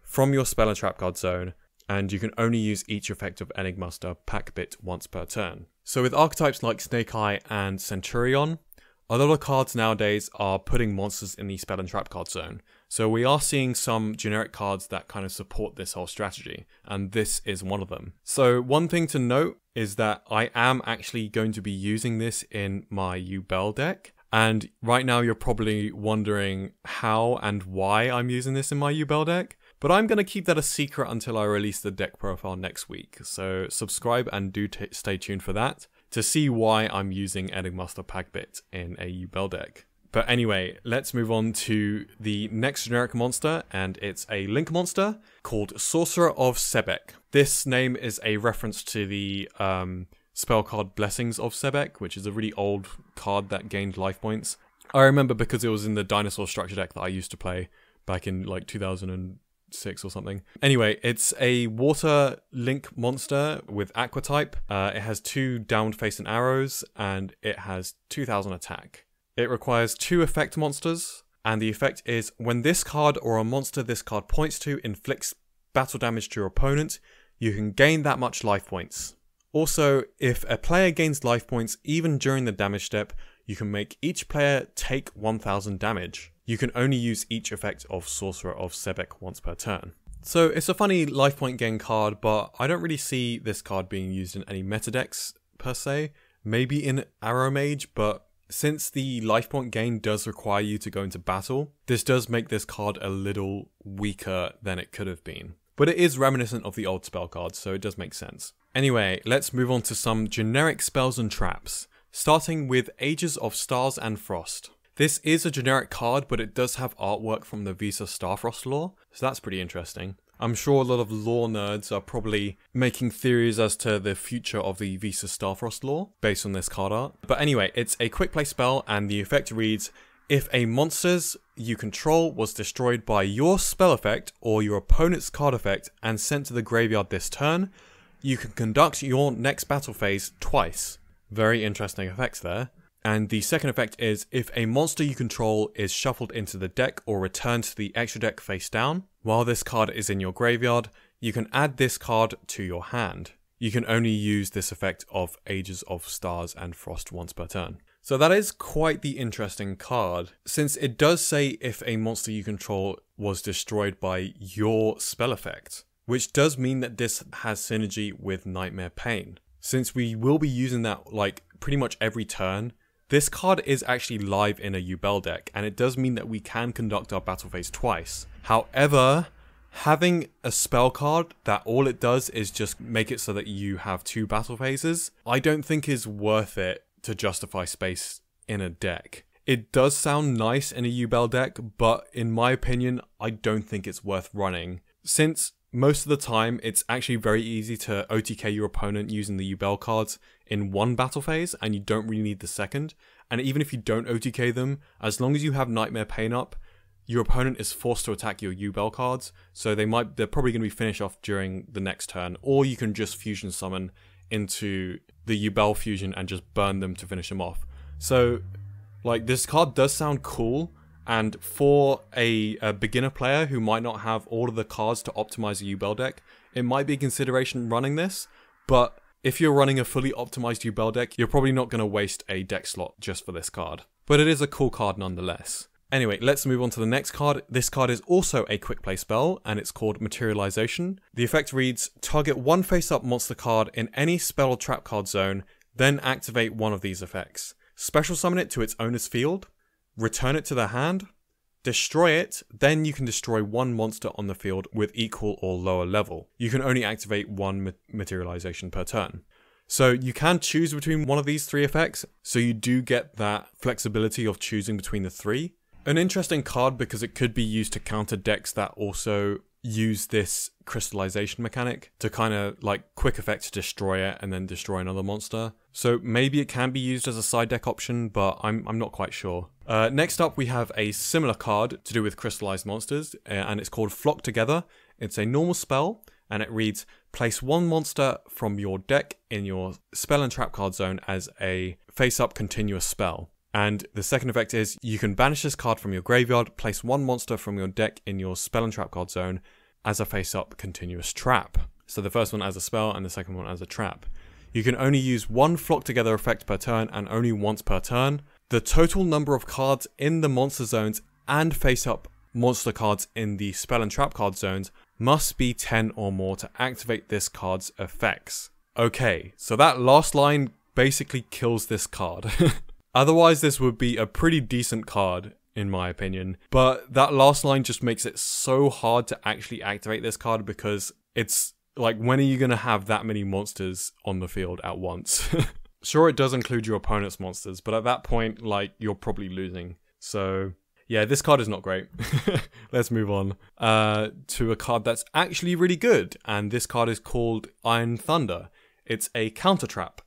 from your spell and trap card zone, and you can only use each effect of Enigmaster Packbit once per turn. So with archetypes like Snake Eye and Centurion, a lot of cards nowadays are putting monsters in the spell and trap card zone. So we are seeing some generic cards that kind of support this whole strategy, and this is one of them. So one thing to note is that I am actually going to be using this in my Yubel deck, And right now you're probably wondering how and why I'm using this in my Yubel deck. But I'm going to keep that a secret until I release the deck profile next week. So subscribe and do stay tuned for that to see why I'm using Enigmaster Pagbit in a Yubel deck. But anyway, let's move on to the next generic monster, and it's a Link monster called Sorcerer of Sebek. This name is a reference to the spell card Blessings of Sebek, which is a really old card that gained life points. I remember because it was in the Dinosaur structure deck that I used to play back in like 2006 or something. Anyway, it's a water Link monster with Aqua type. It has 2 downward facing arrows, and it has 2000 attack. It requires 2 effect monsters, and the effect is when this card or a monster this card points to inflicts battle damage to your opponent, you can gain that much life points. Also, if a player gains life points even during the damage step, you can make each player take 1000 damage. You can only use each effect of Sorcerer of Sebek once per turn. So it's a funny life point gain card, but I don't really see this card being used in any meta decks per se. Maybe in Arrow Mage, but since the life point gain does require you to go into battle, this does make this card a little weaker than it could have been. But it is reminiscent of the old spell cards, so it does make sense. Anyway, let's move on to some generic spells and traps, starting with Ages of Stars and Frost. This is a generic card, but it does have artwork from the Visa Starfrost lore, so that's pretty interesting. I'm sure a lot of lore nerds are probably making theories as to the future of the Visa Starfrost lore based on this card art. But anyway, it's a quick play spell, and the effect reads, if a monster's you control was destroyed by your spell effect or your opponent's card effect and sent to the graveyard this turn, you can conduct your next battle phase twice. Very interesting effects there. And the second effect is, if a monster you control is shuffled into the deck or returned to the extra deck face down, while this card is in your graveyard, you can add this card to your hand. You can only use this effect of Ages of Stars and Frost once per turn. So that is quite the interesting card, since it does say if a monster you control was destroyed by your spell effect, which does mean that this has synergy with Nightmare Pain. Since we will be using that like pretty much every turn, this card is actually live in a Yubel deck, and it does mean that we can conduct our battle phase twice. However, having a spell card that all it does is just make it so that you have 2 battle phases, I don't think is worth it to justify space in a deck. It does sound nice in a Yubel deck, but in my opinion, I don't think it's worth running. Since most of the time, it's actually very easy to OTK your opponent using the Yubel cards in 1 battle phase, and you don't really need the second. And even if you don't OTK them, as long as you have Nightmare Pain up, your opponent is forced to attack your Yubel cards, so they're probably going to be finished off during the next turn, or you can just fusion summon into the Yubel fusion and just burn them to finish them off. So, like, this card does sound cool. And for a beginner player who might not have all of the cards to optimize a Yubel deck, it might be a consideration running this, but if you're running a fully optimized Yubel deck, you're probably not going to waste a deck slot just for this card. But it is a cool card nonetheless. Anyway, let's move on to the next card. This card is also a quick play spell, and it's called Materialization. The effect reads, target 1 face-up monster card in any spell or trap card zone, then activate one of these effects. Special summon it to its owner's field, return it to the hand, destroy it, then you can destroy 1 monster on the field with equal or lower level. You can only activate 1 materialization per turn. So you can choose between one of these 3 effects, so you do get that flexibility of choosing between the 3. An interesting card because it could be used to counter decks that also use this crystallization mechanic to kind of like quick effect to destroy it and then destroy another monster. So maybe it can be used as a side deck option, but I'm not quite sure. Next up we have a similar card to do with crystallized monsters, and it's called Flock Together. It's a normal spell, and it reads, place 1 monster from your deck in your spell and trap card zone as a face-up continuous spell. And the second effect is, you can banish this card from your graveyard, place 1 monster from your deck in your spell and trap card zone as a face-up continuous trap. So the first one as a spell and the second one as a trap. You can only use 1 Flock Together effect per turn and only once per turn. The total number of cards in the monster zones and face-up monster cards in the spell and trap card zones must be 10 or more to activate this card's effects. Okay, so that last line basically kills this card. Otherwise, this would be a pretty decent card, in my opinion. But that last line just makes it so hard to actually activate this card because it's like, when are you going to have that many monsters on the field at once? Sure, it does include your opponent's monsters, but at that point, like, you're probably losing. So yeah, this card is not great. Let's move on to a card that's actually really good. And this card is called Iron Thunder. It's a counter trap.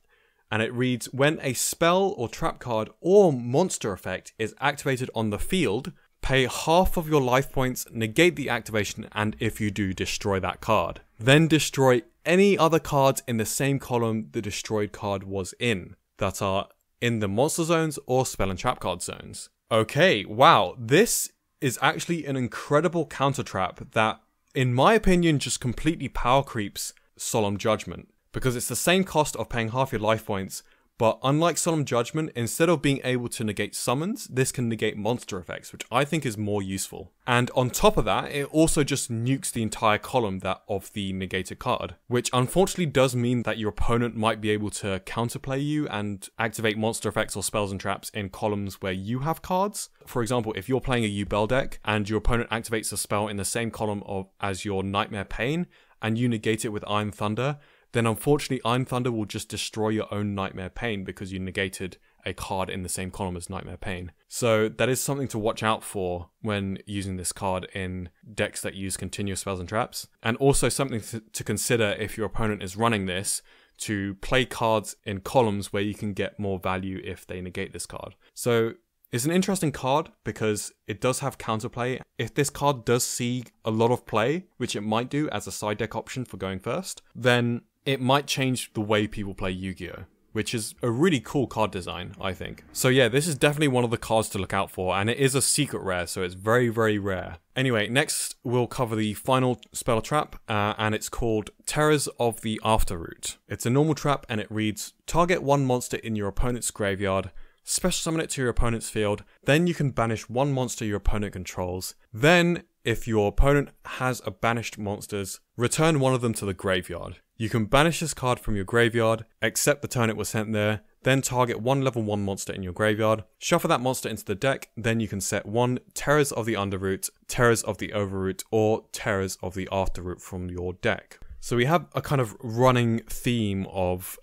And it reads, when a spell or trap card or monster effect is activated on the field, pay half of your life points, negate the activation, and if you do, destroy that card. Then destroy any other cards in the same column the destroyed card was in, that are in the monster zones or spell and trap card zones. Okay, wow, this is actually an incredible counter trap that, in my opinion, just completely power creeps Solemn Judgment. Because it's the same cost of paying half your life points, but unlike Solemn Judgment, instead of being able to negate summons, this can negate monster effects, which I think is more useful. And on top of that, it also just nukes the entire column of the negated card, which unfortunately does mean that your opponent might be able to counterplay you and activate monster effects or spells and traps in columns where you have cards. For example, if you're playing a Yubel deck and your opponent activates a spell in the same column as your Nightmare Pain, and you negate it with Iron Thunder, then unfortunately Iron Thunder will just destroy your own Nightmare Pain because you negated a card in the same column as Nightmare Pain. So that is something to watch out for when using this card in decks that use continuous spells and traps. And also something to consider if your opponent is running this, to play cards in columns where you can get more value if they negate this card. So it's an interesting card because it does have counterplay. If this card does see a lot of play, which it might do as a side deck option for going first, then it might change the way people play Yu-Gi-Oh!, which is a really cool card design, I think. So yeah, this is definitely one of the cards to look out for, and it is a secret rare, so it's very, very rare. Anyway, next we'll cover the final spell trap, and it's called Terrors of the Afterroot. It's a normal trap, and it reads, target one monster in your opponent's graveyard, special summon it to your opponent's field, then you can banish one monster your opponent controls. Then, if your opponent has a banished monsters, return one of them to the graveyard. You can banish this card from your graveyard, except the turn it was sent there, then target one level 1 monster in your graveyard, shuffle that monster into the deck, then you can set one Terrors of the Underroot, Terrors of the Overroot, or Terrors of the Afterroot from your deck. So we have a kind of running theme of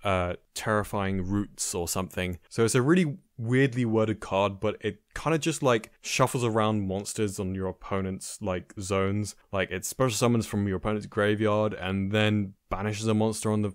terrifying roots or something. So it's a really weirdly worded card, but it kind of just like shuffles around monsters on your opponent's like zones. Like it special summons from your opponent's graveyard and then banishes a monster on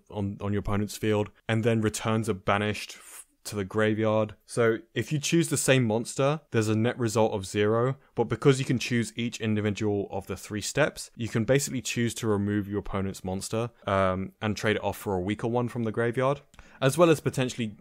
your opponent's field and then returns a banished to the graveyard. So if you choose the same monster, there's a net result of 0, but because you can choose each individual of the 3 steps, you can basically choose to remove your opponent's monster and trade it off for a weaker one from the graveyard, as well as potentially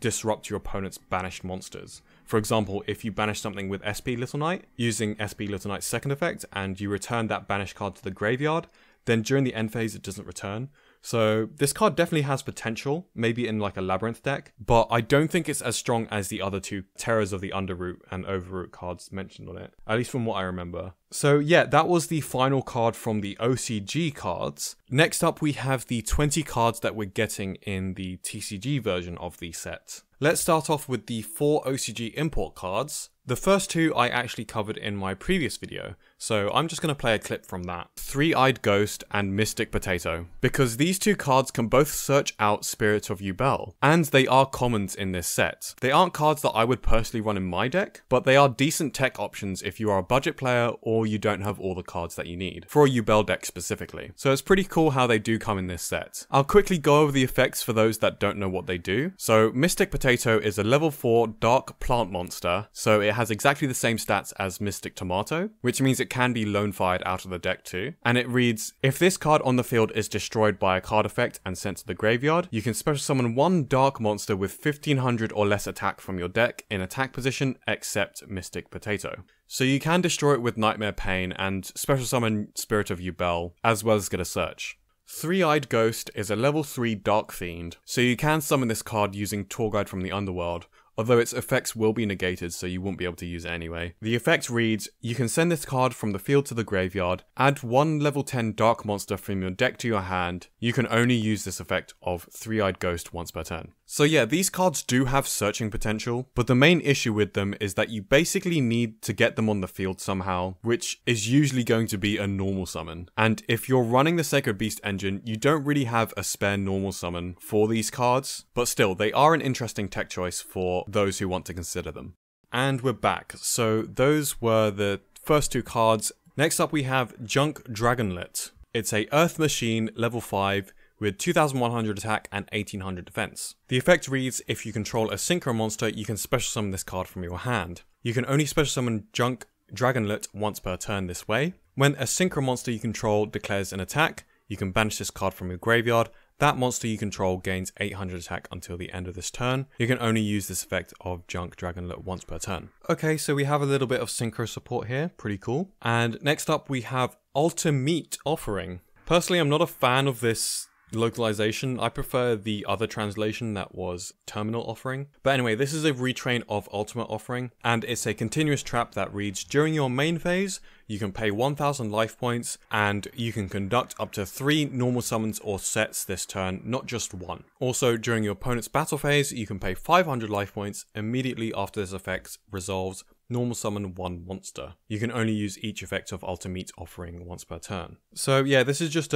disrupt your opponent's banished monsters. For example, if you banish something with SP Little Knight, using SP Little Knight's second effect, and you return that banished card to the graveyard, then during the end phase it doesn't return. So this card definitely has potential, maybe in like a Labyrinth deck, but I don't think it's as strong as the other 2 Terrors of the Underroot and Overroot cards mentioned on it, at least from what I remember. So yeah, that was the final card from the OCG cards. Next up we have the 20 cards that we're getting in the TCG version of the set. Let's start off with the 4 OCG import cards. The first 2 I actually covered in my previous video, so I'm just going to play a clip from that. Three-Eyed Ghost and Mystic Potato, because these 2 cards can both search out Spirit of Yubel, and they are commons in this set. They aren't cards that I would personally run in my deck, but they are decent tech options if you are a budget player or you don't have all the cards that you need, for a Yubel deck specifically. So it's pretty cool how they do come in this set. I'll quickly go over the effects for those that don't know what they do. So Mystic Potato is a level 4 dark plant monster, so it has exactly the same stats as Mystic Tomato, which means it can be lone fired out of the deck too. And it reads, if this card on the field is destroyed by a card effect and sent to the graveyard, you can special summon one dark monster with 1500 or less attack from your deck in attack position except Mystic Potato. So you can destroy it with Nightmare Pain and special summon Spirit of Yubel, as well as get a search. Three-Eyed Ghost is a level 3 Dark Fiend, so you can summon this card using Tour Guide from the Underworld, although its effects will be negated so you won't be able to use it anyway. The effect reads, you can send this card from the field to the graveyard, add one level 10 dark monster from your deck to your hand. You can only use this effect of Three-Eyed Ghost once per turn. So yeah, these cards do have searching potential, but the main issue with them is that you basically need to get them on the field somehow, which is usually going to be a normal summon. And if you're running the Sacred Beast engine, you don't really have a spare normal summon for these cards, but still, they are an interesting tech choice for those who want to consider them. And we're back. So those were the first two cards. Next up we have Junk Dragonlet. It's a Earth Machine level 5 with 2100 attack and 1800 defense. The effect reads, if you control a synchro monster, you can special summon this card from your hand. You can only special summon Junk Dragonlet once per turn this way. When a synchro monster you control declares an attack, you can banish this card from your graveyard. That monster you control gains 800 attack until the end of this turn. You can only use this effect of Junk Dragonlet once per turn. Okay, so we have a little bit of synchro support here, pretty cool. And next up we have Ultimate Offering. Personally, I'm not a fan of this localization. I prefer the other translation that was Terminal Offering. But anyway, this is a retrain of Ultimate Offering, and it's a continuous trap that reads, during your main phase, you can pay 1000 life points, and you can conduct up to 3 normal summons or sets this turn, not just 1. Also, during your opponent's battle phase, you can pay 500 life points. Immediately after this effect resolves, normal summon 1 monster. You can only use each effect of Ultimate Offering once per turn. So yeah, this is just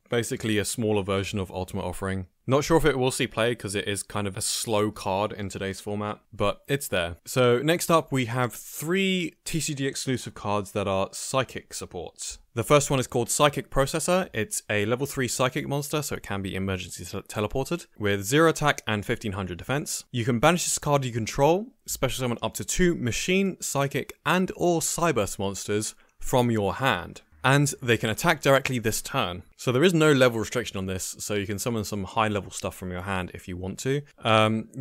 basically a smaller version of Ultimate Offering. Not sure if it will see play because it is kind of a slow card in today's format, but it's there. So next up we have 3 TCG exclusive cards that are Psychic supports. The first one is called Psychic Processor. It's a level 3 Psychic monster, so it can be emergency teleported, with 0 attack and 1500 defense. You can banish this card you control, special summon up to 2 Machine, Psychic, and or Cyburst monsters from your hand. And they can attack directly this turn. So there is no level restriction on this, so you can summon some high level stuff from your hand if you want to.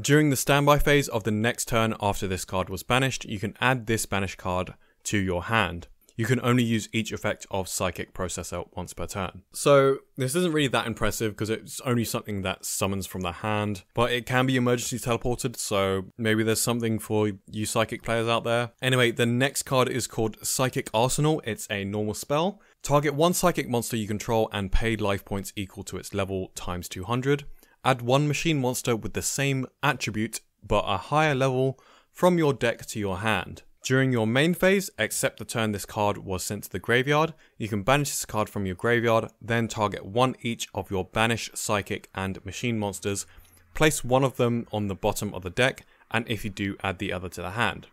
During the standby phase of the next turn after this card was banished, you can add this banished card to your hand. You can only use each effect of Psychic Processor once per turn. So this isn't really that impressive because it's only something that summons from the hand, but it can be emergency teleported, so maybe there's something for you Psychic players out there. Anyway, the next card is called Psychic Arsenal. It's a normal spell. Target 1 Psychic monster you control and pay life points equal to its level times 200. Add 1 Machine monster with the same attribute but a higher level from your deck to your hand. During your main phase, except the turn this card was sent to the graveyard, you can banish this card from your graveyard, then target 1 each of your banished Psychic and Machine monsters, place 1 of them on the bottom of the deck, and if you do, add the other to the hand.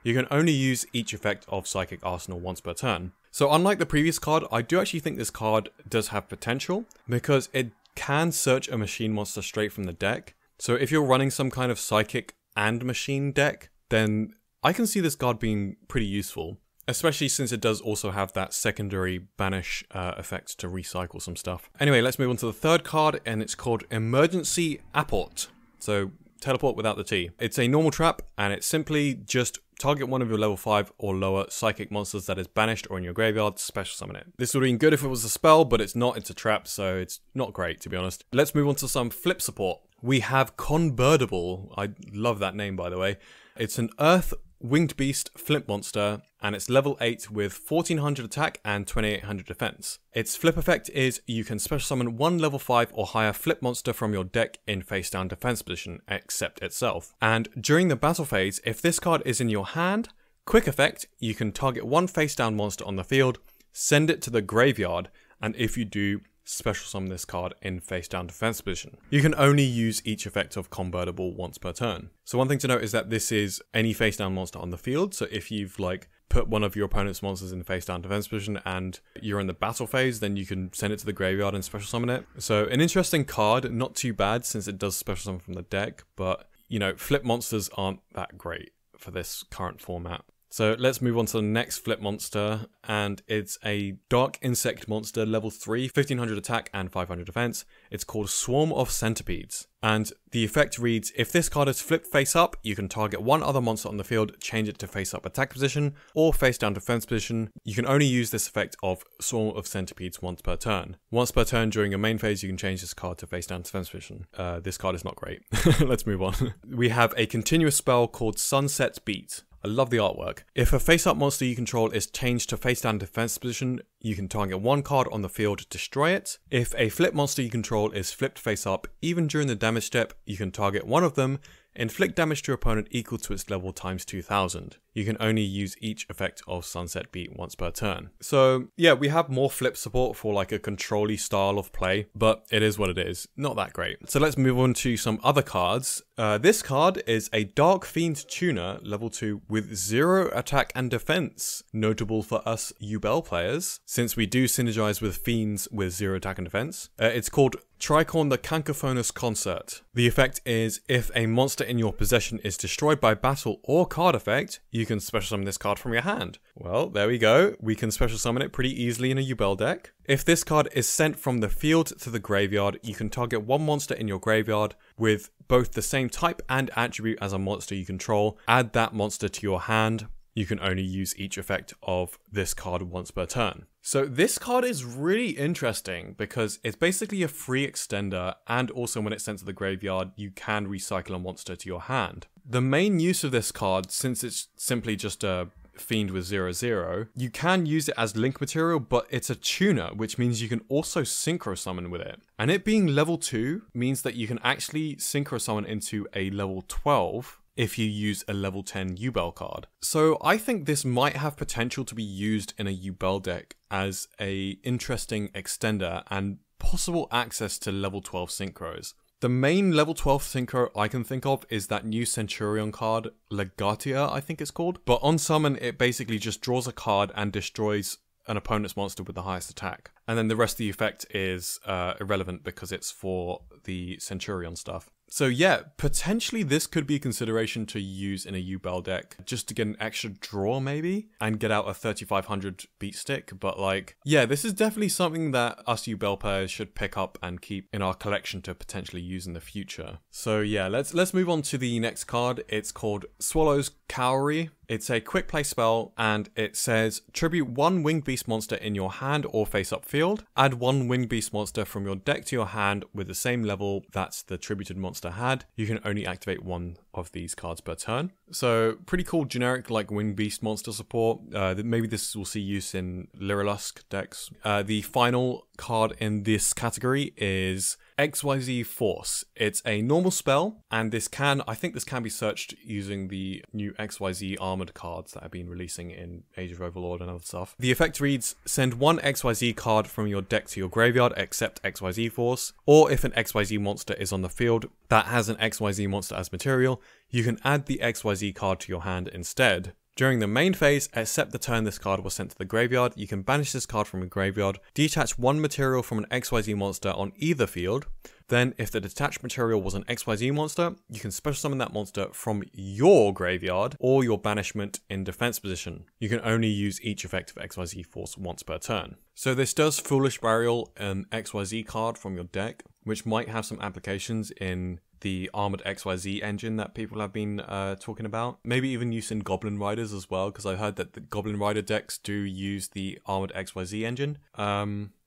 You can only use each effect of Psychic Arsenal once per turn. So unlike the previous card, I do actually think this card does have potential, because it can search a Machine monster straight from the deck. So if you're running some kind of Psychic and Machine deck, then I can see this card being pretty useful, especially since it does also have that secondary banish effect to recycle some stuff. Anyway, let's move on to the third card, and it's called Emergency Apport. So teleport without the T. It's a normal trap, and it's simply just target 1 of your level 5 or lower Psychic monsters that is banished or in your graveyard, special summon it. This would have been good if it was a spell, but it's not, it's a trap, so it's not great to be honest. Let's move on to some flip support. We have Convertible. I love that name, by the way. It's an Earth Winged Beast flip monster, and it's level 8 with 1400 attack and 2800 defense. Its flip effect is you can special summon 1 level 5 or higher flip monster from your deck in face down defense position, except itself. And during the battle phase, if this card is in your hand, quick effect, you can target 1 face down monster on the field, send it to the graveyard, and if you do, special summon this card in face down defense position. You can only use each effect of Convertible once per turn. So one thing to note is that this is any face down monster on the field. So if you've like put one of your opponent's monsters in face down defense position and you're in the battle phase, then you can send it to the graveyard and special summon it. So an interesting card, not too bad since it does special summon from the deck, but you know, flip monsters aren't that great for this current format. So let's move on to the next flip monster, and it's a Dark Insect monster, level 3, 1500 attack and 500 defense. It's called Swarm of Centipedes, and the effect reads, if this card is flipped face up, you can target 1 other monster on the field, change it to face up attack position, or face down defense position. You can only use this effect of Swarm of Centipedes once per turn. Once per turn during your main phase, you can change this card to face down defense position. This card is not great. Let's move on. We have a continuous spell called Sunset Beat. I love the artwork. If a face-up monster you control is changed to face-down defense position, you can target one card on the field, destroy it. If a flip monster you control is flipped face up, even during the damage step, you can target one of them, inflict damage to your opponent equal to its level times 2000. You can only use each effect of Sunset Beat once per turn. So yeah, we have more flip support for like a control-y style of play, but it is what it is. Not that great. So let's move on to some other cards. This card is a Dark Fiend Tuner, level 2, with 0 attack and defense. Notable for us Yubel players, since we do synergize with Fiends with 0 attack and defense. It's called Tricorn the Cacophonous Concert. The effect is, if a monster in your possession is destroyed by battle or card effect, you can special summon this card from your hand. Well, there we go. We can special summon it pretty easily in a Yubel deck. If this card is sent from the field to the graveyard, you can target one monster in your graveyard with both the same type and attribute as a monster you control. Add that monster to your hand. You can only use each effect of this card once per turn. So this card is really interesting because it's basically a free extender, and also when it's sent to the graveyard, you can recycle a monster to your hand. The main use of this card, since it's simply just a Fiend with 0/0, you can use it as link material, but it's a tuner, which means you can also synchro summon with it. And it being level 2 means that you can actually synchro summon into a level 12 if you use a level 10 Yubel card. So I think this might have potential to be used in a Yubel deck as a interesting extender and possible access to level 12 synchros. The main level 12 synchro I can think of is that new Centurion card, Legatia I think it's called. But on summon it basically just draws a card and destroys an opponent's monster with the highest attack. And then the rest of the effect is irrelevant because it's for the Centurion stuff. So yeah, potentially this could be a consideration to use in a Yubel deck, just to get an extra draw maybe, and get out a 3500 beat stick. But like, yeah, this is definitely something that us Yubel players should pick up and keep in our collection to potentially use in the future. So yeah, let's move on to the next card. It's called Swallow's Cowrie. It's a quick play spell, and it says tribute one winged beast monster in your hand or face up field. Add one winged beast monster from your deck to your hand with the same level that the tributed monster had. You can only activate one of these cards per turn. So pretty cool generic like winged beast monster support. Maybe this will see use in Lyrilusk decks. The final card in this category is XYZ Force. It's a normal spell, and I think this can be searched using the new XYZ armored cards that have been releasing in Age of Overlord and other stuff. The effect reads, send one XYZ card from your deck to your graveyard except XYZ Force, or if an XYZ monster is on the field that has an XYZ monster as material, you can add the XYZ card to your hand instead. During the main phase, except the turn this card was sent to the graveyard, you can banish this card from the graveyard, detach one material from an XYZ monster on either field. Then, if the detached material was an XYZ monster, you can special summon that monster from your graveyard or your banishment in defense position. You can only use each effect of XYZ Force once per turn. So this does Foolish Burial an XYZ card from your deck, which might have some applications in the Armored XYZ engine that people have been talking about. Maybe even use in Goblin Riders as well, because I heard that the Goblin Rider decks do use the Armored XYZ engine.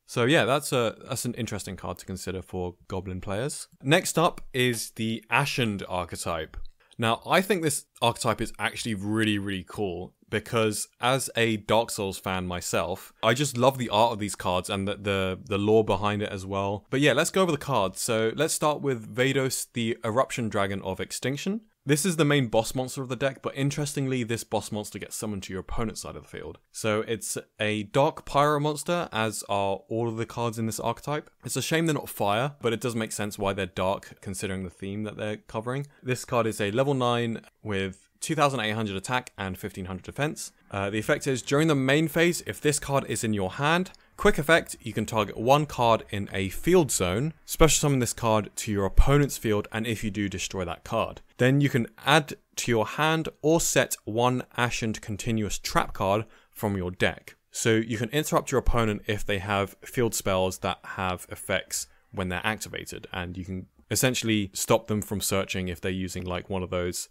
So yeah, that's an interesting card to consider for Goblin players. Next up is the Ashened archetype. Now, I think this archetype is actually really, really cool because as a Dark Souls fan myself, I just love the art of these cards and the lore behind it as well. But yeah, let's go over the cards. So let's start with Vados, the Eruption Dragon of Extinction. This is the main boss monster of the deck, but interestingly, this boss monster gets summoned to your opponent's side of the field. So it's a Dark Pyro monster, as are all of the cards in this archetype. It's a shame they're not fire, but it does make sense why they're dark, considering the theme that they're covering. This card is a level 9 with 2800 attack and 1500 defense. The effect is, during the main phase, if this card is in your hand, quick effect, you can target one card in a field zone, special summon this card to your opponent's field, and if you do, destroy that card. Then you can add to your hand or set one Ashened continuous trap card from your deck. So you can interrupt your opponent if they have field spells that have effects when they're activated, and you can essentially stop them from searching if they're using like one of those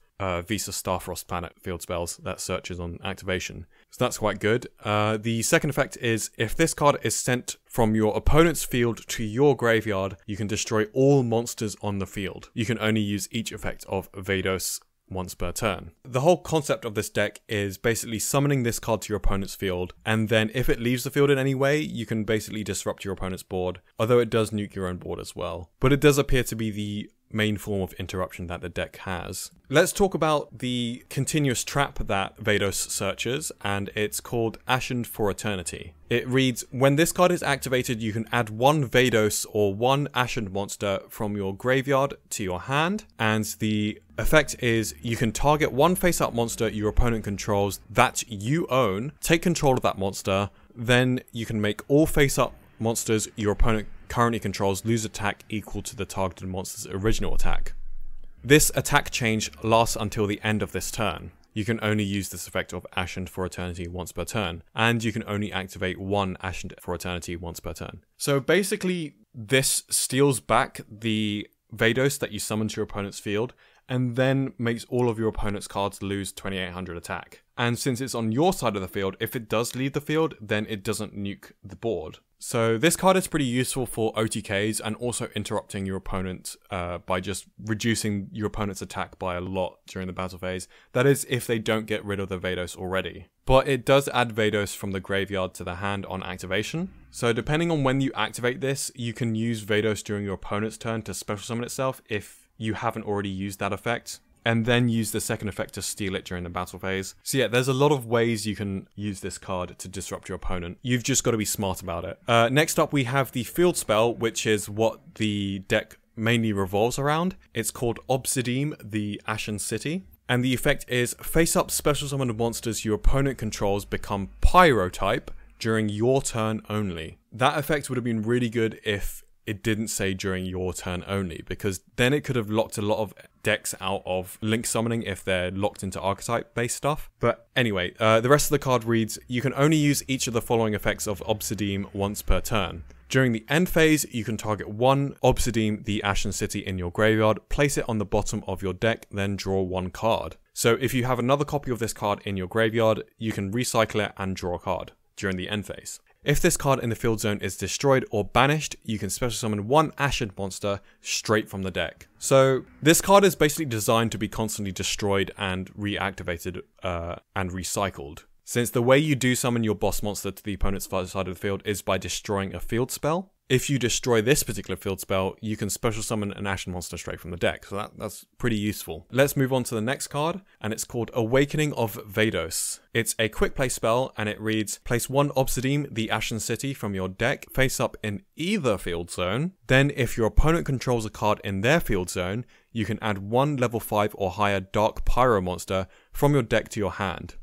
Visa Starfrost Planet field spells that searches on activation. So that's quite good. The second effect is, if this card is sent from your opponent's field to your graveyard, you can destroy all monsters on the field. You can only use each effect of Vados once per turn. The whole concept of this deck is basically summoning this card to your opponent's field, and then if it leaves the field in any way, you can basically disrupt your opponent's board, although it does nuke your own board as well. But it does appear to be the main form of interruption that the deck has. Let's talk about the continuous trap that Vados searches, and it's called Ashened for Eternity. It reads, when this card is activated, you can add one Vados or one Ashened monster from your graveyard to your hand, and the effect is you can target one face-up monster your opponent controls that you own, take control of that monster, then you can make all face-up monsters your opponent currently controls lose attack equal to the targeted monster's original attack. This attack change lasts until the end of this turn. You can only use this effect of Ashened for Eternity once per turn, and you can only activate one Ashened for Eternity once per turn. So basically, this steals back the Vados that you summon to your opponent's field, and then makes all of your opponent's cards lose 2800 attack. And since it's on your side of the field, if it does leave the field, then it doesn't nuke the board. So this card is pretty useful for OTKs and also interrupting your opponent by just reducing your opponent's attack by a lot during the battle phase. That is if they don't get rid of the Vados already. But it does add Vados from the graveyard to the hand on activation. So depending on when you activate this, you can use Vados during your opponent's turn to special summon itself if you haven't already used that effect, and then use the second effect to steal it during the battle phase. So yeah, there's a lot of ways you can use this card to disrupt your opponent. You've just got to be smart about it. Next up, we have the field spell, which is what the deck mainly revolves around. It's called Obsidian, the Ashen City. And the effect is face-up special summoned monsters your opponent controls become Pyro type during your turn only. That effect would have been really good if it didn't say during your turn only, because then it could have locked a lot of decks out of link summoning if they're locked into archetype based stuff. But anyway, the rest of the card reads, you can only use each of the following effects of Obsidian once per turn. During the end phase, you can target one Obsidian the Ashen City in your graveyard, place it on the bottom of your deck, then draw one card. So if you have another copy of this card in your graveyard, you can recycle it and draw a card during the end phase. If this card in the field zone is destroyed or banished, you can special summon one Ashened monster straight from the deck. So this card is basically designed to be constantly destroyed and reactivated and recycled. Since the way you do summon your boss monster to the opponent's side of the field is by destroying a field spell. If you destroy this particular field spell, you can special summon an Ashen monster straight from the deck, so that's pretty useful. Let's move on to the next card, and it's called Awakening of Vados. It's a quick play spell, and it reads, place one Obsidian, the Ashen City, from your deck face up in either field zone. Then if your opponent controls a card in their field zone, you can add one level 5 or higher Dark Pyro monster from your deck to your hand.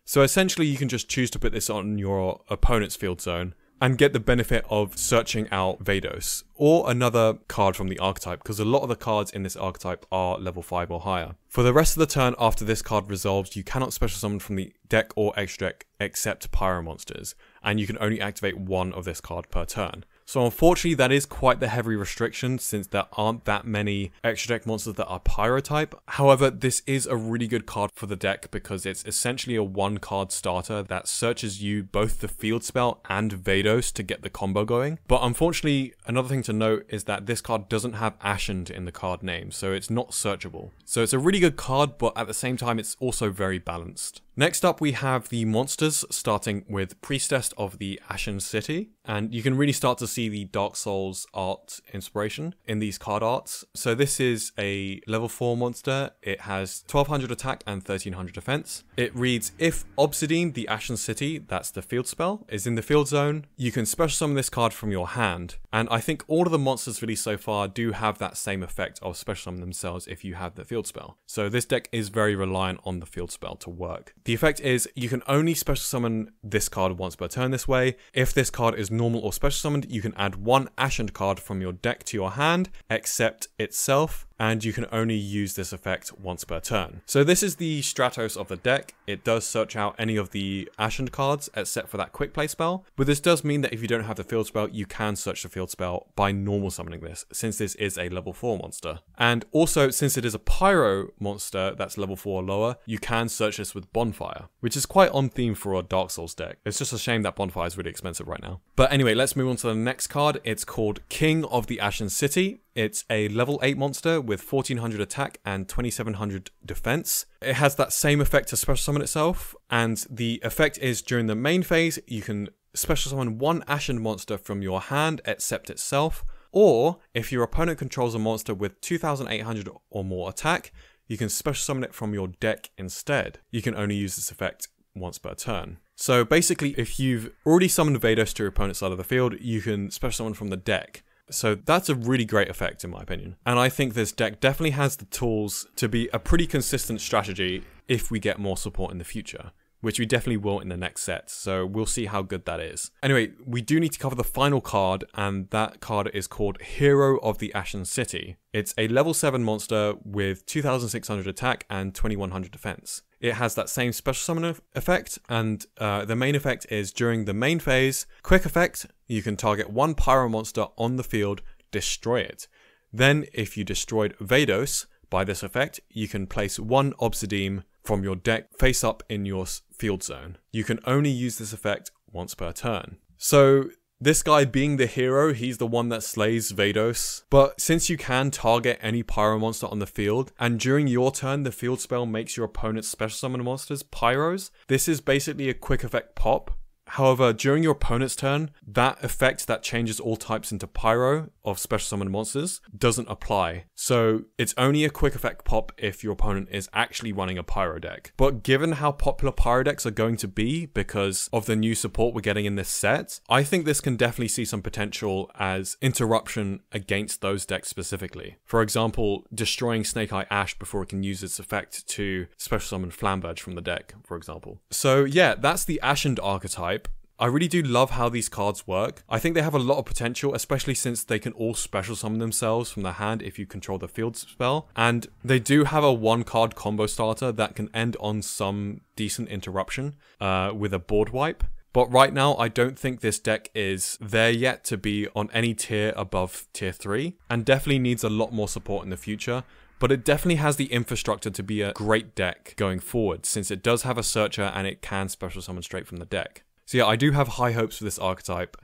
So essentially you can just choose to put this on your opponent's field zone, and get the benefit of searching out Vados, or another card from the archetype, because a lot of the cards in this archetype are level 5 or higher. For the rest of the turn after this card resolves, you cannot special summon from the deck or extra deck except Pyro monsters, and you can only activate one of this card per turn. So unfortunately that is quite the heavy restriction, since there aren't that many extra deck monsters that are Pyro type. However, this is a really good card for the deck because it's essentially a one card starter that searches you both the field spell and Vados to get the combo going. But unfortunately, another thing to note is that this card doesn't have Ashened in the card name, so it's not searchable. So it's a really good card, but at the same time it's also very balanced. Next up we have the monsters, starting with Priestess of the Ashen City, and you can really start to see the Dark Souls art inspiration in these card arts. So this is a level 4 monster. It has 1200 attack and 1300 defense. It reads, if Obsidian the Ashen City, that's the field spell, is in the field zone, you can special summon this card from your hand. And I think all of the monsters released so far do have that same effect of special summon themselves if you have the field spell. So this deck is very reliant on the field spell to work. The effect is you can only special summon this card once per turn this way. If this card is normal or special summoned, you can add one Ashened card from your deck to your hand, except itself, and you can only use this effect once per turn. So this is the Stratos of the deck. It does search out any of the Ashened cards except for that quick play spell, but this does mean that if you don't have the field spell, you can search the field spell by normal summoning this, since this is a level 4 monster. And also, since it is a Pyro monster that's level 4 or lower, you can search this with Bonfire, which is quite on theme for a Dark Souls deck. It's just a shame that Bonfire is really expensive right now. But anyway, let's move on to the next card. It's called King of the Ashen City. It's a level 8 monster with 1400 attack and 2700 defense. It has that same effect to special summon itself, and the effect is during the main phase, you can special summon one Ashened monster from your hand except itself, or if your opponent controls a monster with 2800 or more attack, you can special summon it from your deck instead. You can only use this effect once per turn. So basically, if you've already summoned Vados to your opponent's side of the field, you can special summon from the deck. So that's a really great effect in my opinion. And I think this deck definitely has the tools to be a pretty consistent strategy if we get more support in the future, which we definitely will in the next set. So we'll see how good that is. Anyway, we do need to cover the final card, and that card is called Hero of the Ashen City. It's a level 7 monster with 2600 attack and 2100 defense. It has that same special summon effect, and the main effect is during the main phase. Quick effect, you can target one pyro monster on the field, destroy it. Then if you destroyed Vados by this effect, you can place one Obsidian from your deck face up in your field zone. You can only use this effect once per turn. So this guy being the hero, he's the one that slays Vados. But since you can target any pyro monster on the field, and during your turn the field spell makes your opponent's special summon monsters pyros, this is basically a quick effect pop. However, during your opponent's turn, that effect that changes all types into pyro of special summon monsters doesn't apply. So it's only a quick effect pop if your opponent is actually running a pyro deck. But given how popular pyro decks are going to be because of the new support we're getting in this set, I think this can definitely see some potential as interruption against those decks specifically. For example, destroying Snake Eye Ash before it can use its effect to special summon Flamberge from the deck, for example. So yeah, that's the Ashened archetype. I really do love how these cards work. I think they have a lot of potential, especially since they can all special summon themselves from the hand if you control the field spell. And they do have a 1-card combo starter that can end on some decent interruption with a board wipe. But right now, I don't think this deck is there yet to be on any tier above tier 3, and definitely needs a lot more support in the future. But it definitely has the infrastructure to be a great deck going forward, since it does have a searcher and it can special summon straight from the deck. So yeah, I do have high hopes for this archetype,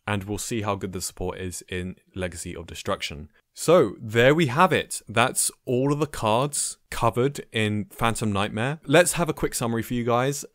and we'll see how good the support is in Legacy of Destruction. So there we have it. That's all of the cards covered in Phantom Nightmare. Let's have a quick summary for you guys.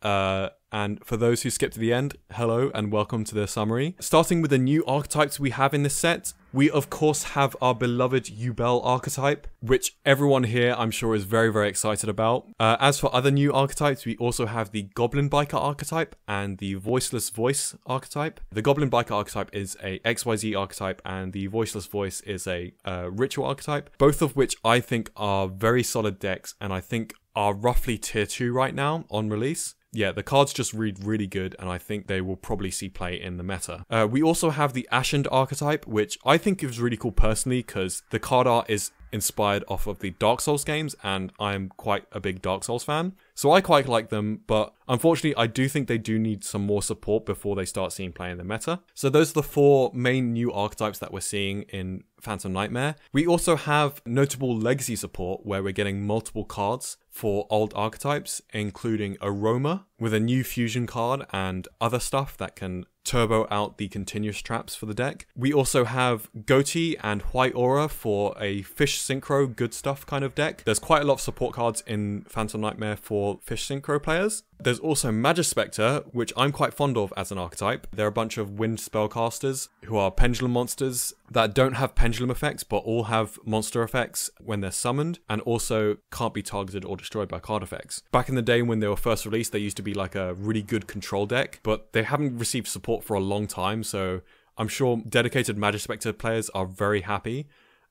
And for those who skipped to the end, hello and welcome to the summary. Starting with the new archetypes we have in this set, we of course have our beloved Yubel archetype, which everyone here I'm sure is very, very excited about. As for other new archetypes, we also have the Goblin Biker archetype and the Voiceless Voice archetype. The Goblin Biker archetype is a XYZ archetype, and the Voiceless Voice is a Ritual archetype, both of which I think are very solid decks, and I think are roughly tier 2 right now on release. Yeah, the cards just read really good, and I think they will probably see play in the meta. We also have the Ashened archetype, which I think is really cool personally because the card art is inspired off of the Dark Souls games, and I'm quite a big Dark Souls fan. So I quite like them, but unfortunately I do think they do need some more support before they start seeing play in the meta. So those are the 4 main new archetypes that we're seeing in Phantom Nightmare. We also have notable legacy support where we're getting multiple cards for old archetypes, including Aroma with a new fusion card and other stuff that can turbo out the continuous traps for the deck. We also have Ghoti and White Aura for a Fish Synchro good stuff kind of deck. There's quite a lot of support cards in Phantom Nightmare for Fish Synchro players. There's also Magispector, which I'm quite fond of as an archetype. They're a bunch of wind spellcasters who are pendulum monsters that don't have pendulum effects, but all have monster effects when they're summoned, and also can't be targeted or destroyed by card effects. Back in the day when they were first released, they used to be like a really good control deck, but they haven't received support for a long time, so I'm sure dedicated Magispector players are very happy.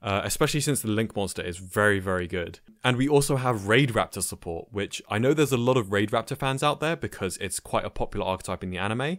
Especially since the Link monster is very, very good. And we also have Raid Raptor support, which I know there's a lot of Raid Raptor fans out there because it's quite a popular archetype in the anime.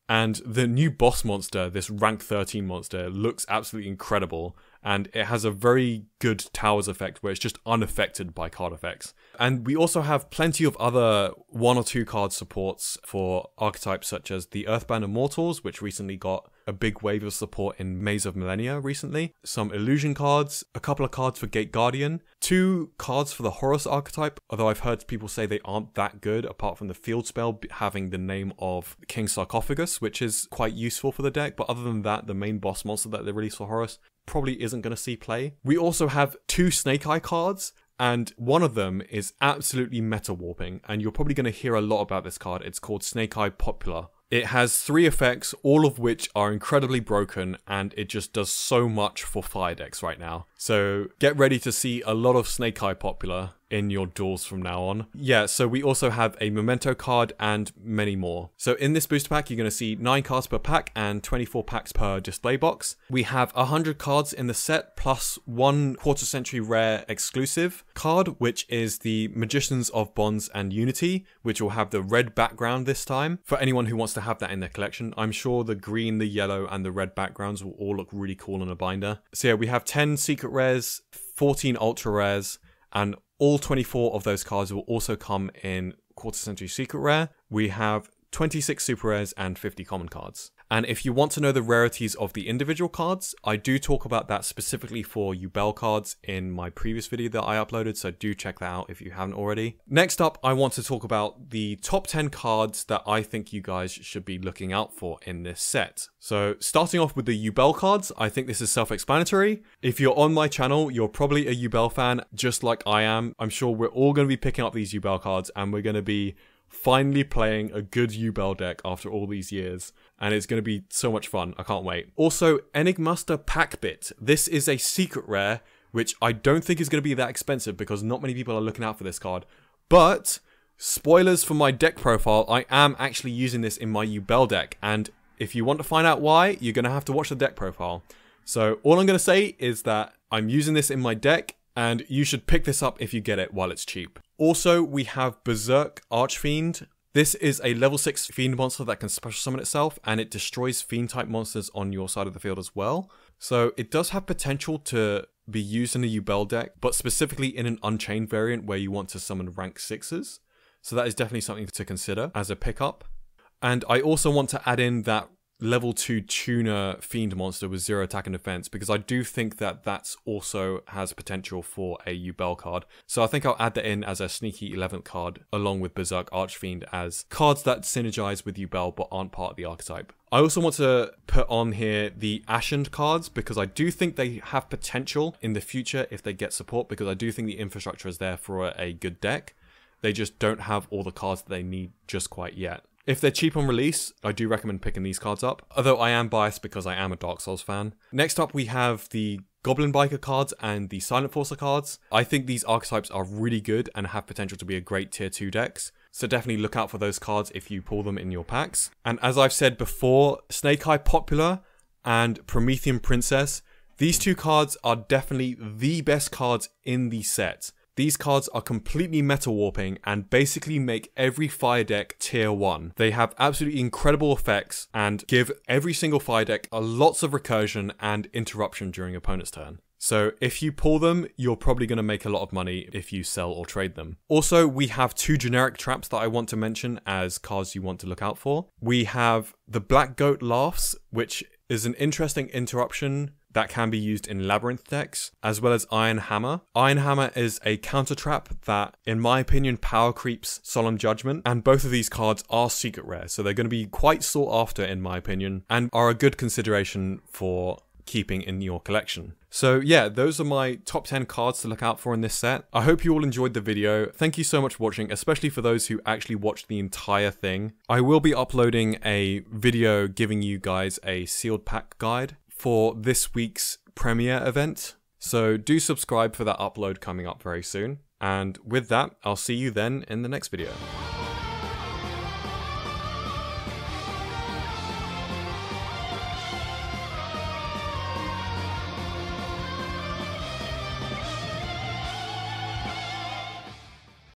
And the new boss monster, this rank 13 monster, looks absolutely incredible. And it has a very good Towers effect where it's just unaffected by card effects. And we also have plenty of other 1 or 2 card supports for archetypes such as the Earthbound Immortals, which recently got a big wave of support in Maze of Millennia recently. Some illusion cards, a couple of cards for Gate Guardian, 2 cards for the Horus archetype, although I've heard people say they aren't that good apart from the field spell having the name of King Sarcophagus, which is quite useful for the deck. But other than that, the main boss monster that they released for Horus, probably isn't going to see play. We also have 2 Snake Eye cards, and one of them is absolutely meta warping, and you're probably going to hear a lot about this card. It's called Snake Eye Popular. It has 3 effects, all of which are incredibly broken, and it just does so much for fire decks right now. So get ready to see a lot of Snake Eye Popular in your duels from now on. Yeah, so we also have a Memento card and many more. So in this booster pack, you're going to see 9 cards per pack and 24 packs per display box. We have 100 cards in the set plus 1 quarter century rare exclusive card, which is the Magicians of Bonds and Unity, which will have the red background this time. For anyone who wants to have that in their collection, I'm sure the green, the yellow, and the red backgrounds will all look really cool in a binder. So yeah, we have 10 secret rares, 14 ultra rares, and all 24 of those cards will also come in quarter century secret rare. We have 26 super rares and 50 common cards. And if you want to know the rarities of the individual cards, I do talk about that specifically for Yubel cards in my previous video that I uploaded, so do check that out if you haven't already. Next up, I want to talk about the top 10 cards that I think you guys should be looking out for in this set. So starting off with the Yubel cards, I think this is self-explanatory. If you're on my channel, you're probably a Yubel fan, just like I am. I'm sure we're all going to be picking up these Yubel cards, and we're going to be finally playing a good Yubel deck after all these years, and it's going to be so much fun. I can't wait. Also, Enigmaster Packbit. This is a secret rare, which I don't think is going to be that expensive because not many people are looking out for this card. But, spoilers for my deck profile, I am actually using this in my Yubel deck, and if you want to find out why, you're going to have to watch the deck profile. So all I'm going to say is that I'm using this in my deck, and you should pick this up if you get it while it's cheap. Also, we have Berserk Archfiend. This is a level 6 Fiend monster that can special summon itself, and it destroys Fiend-type monsters on your side of the field as well. So it does have potential to be used in a Yubel deck, but specifically in an Unchained variant where you want to summon rank 6s. So that is definitely something to consider as a pickup. And I also want to add in that level 2 tuner Fiend monster with 0 attack and defense, because I do think that that's also has potential for a Yubel card. So I think I'll add that in as a sneaky 11th card along with Berserk Archfiend as cards that synergize with Yubel but aren't part of the archetype. I also want to put on here the Ashened cards because I do think they have potential in the future if they get support, because I do think the infrastructure is there for a good deck. They just don't have all the cards that they need just quite yet. If they're cheap on release, I do recommend picking these cards up, although I am biased because I am a Dark Souls fan. Next up, we have the Goblin Biker cards and the Silent Forcer cards. I think these archetypes are really good and have potential to be a great tier 2 decks, so definitely look out for those cards if you pull them in your packs. And as I've said before, Snake Eye Popular and Promethean Princess, these 2 cards are definitely the best cards in the set. These cards are completely meta warping and basically make every fire deck tier 1. They have absolutely incredible effects and give every single fire deck lots of recursion and interruption during opponent's turn. So if you pull them, you're probably going to make a lot of money if you sell or trade them. Also, we have 2 generic traps that I want to mention as cards you want to look out for. We have the Black Goat Laughs, which is an interesting interruption that can be used in Labyrinth decks, as well as Iron Hammer. Iron Hammer is a counter trap that, in my opinion, power creeps Solemn Judgment, and both of these cards are secret rare, so they're going to be quite sought after in my opinion, and are a good consideration for keeping in your collection. So yeah, those are my top 10 cards to look out for in this set. I hope you all enjoyed the video. Thank you so much for watching, especially for those who actually watched the entire thing. I will be uploading a video giving you guys a sealed pack guide for this week's premiere event. So do subscribe for that upload coming up very soon. And with that, I'll see you then in the next video.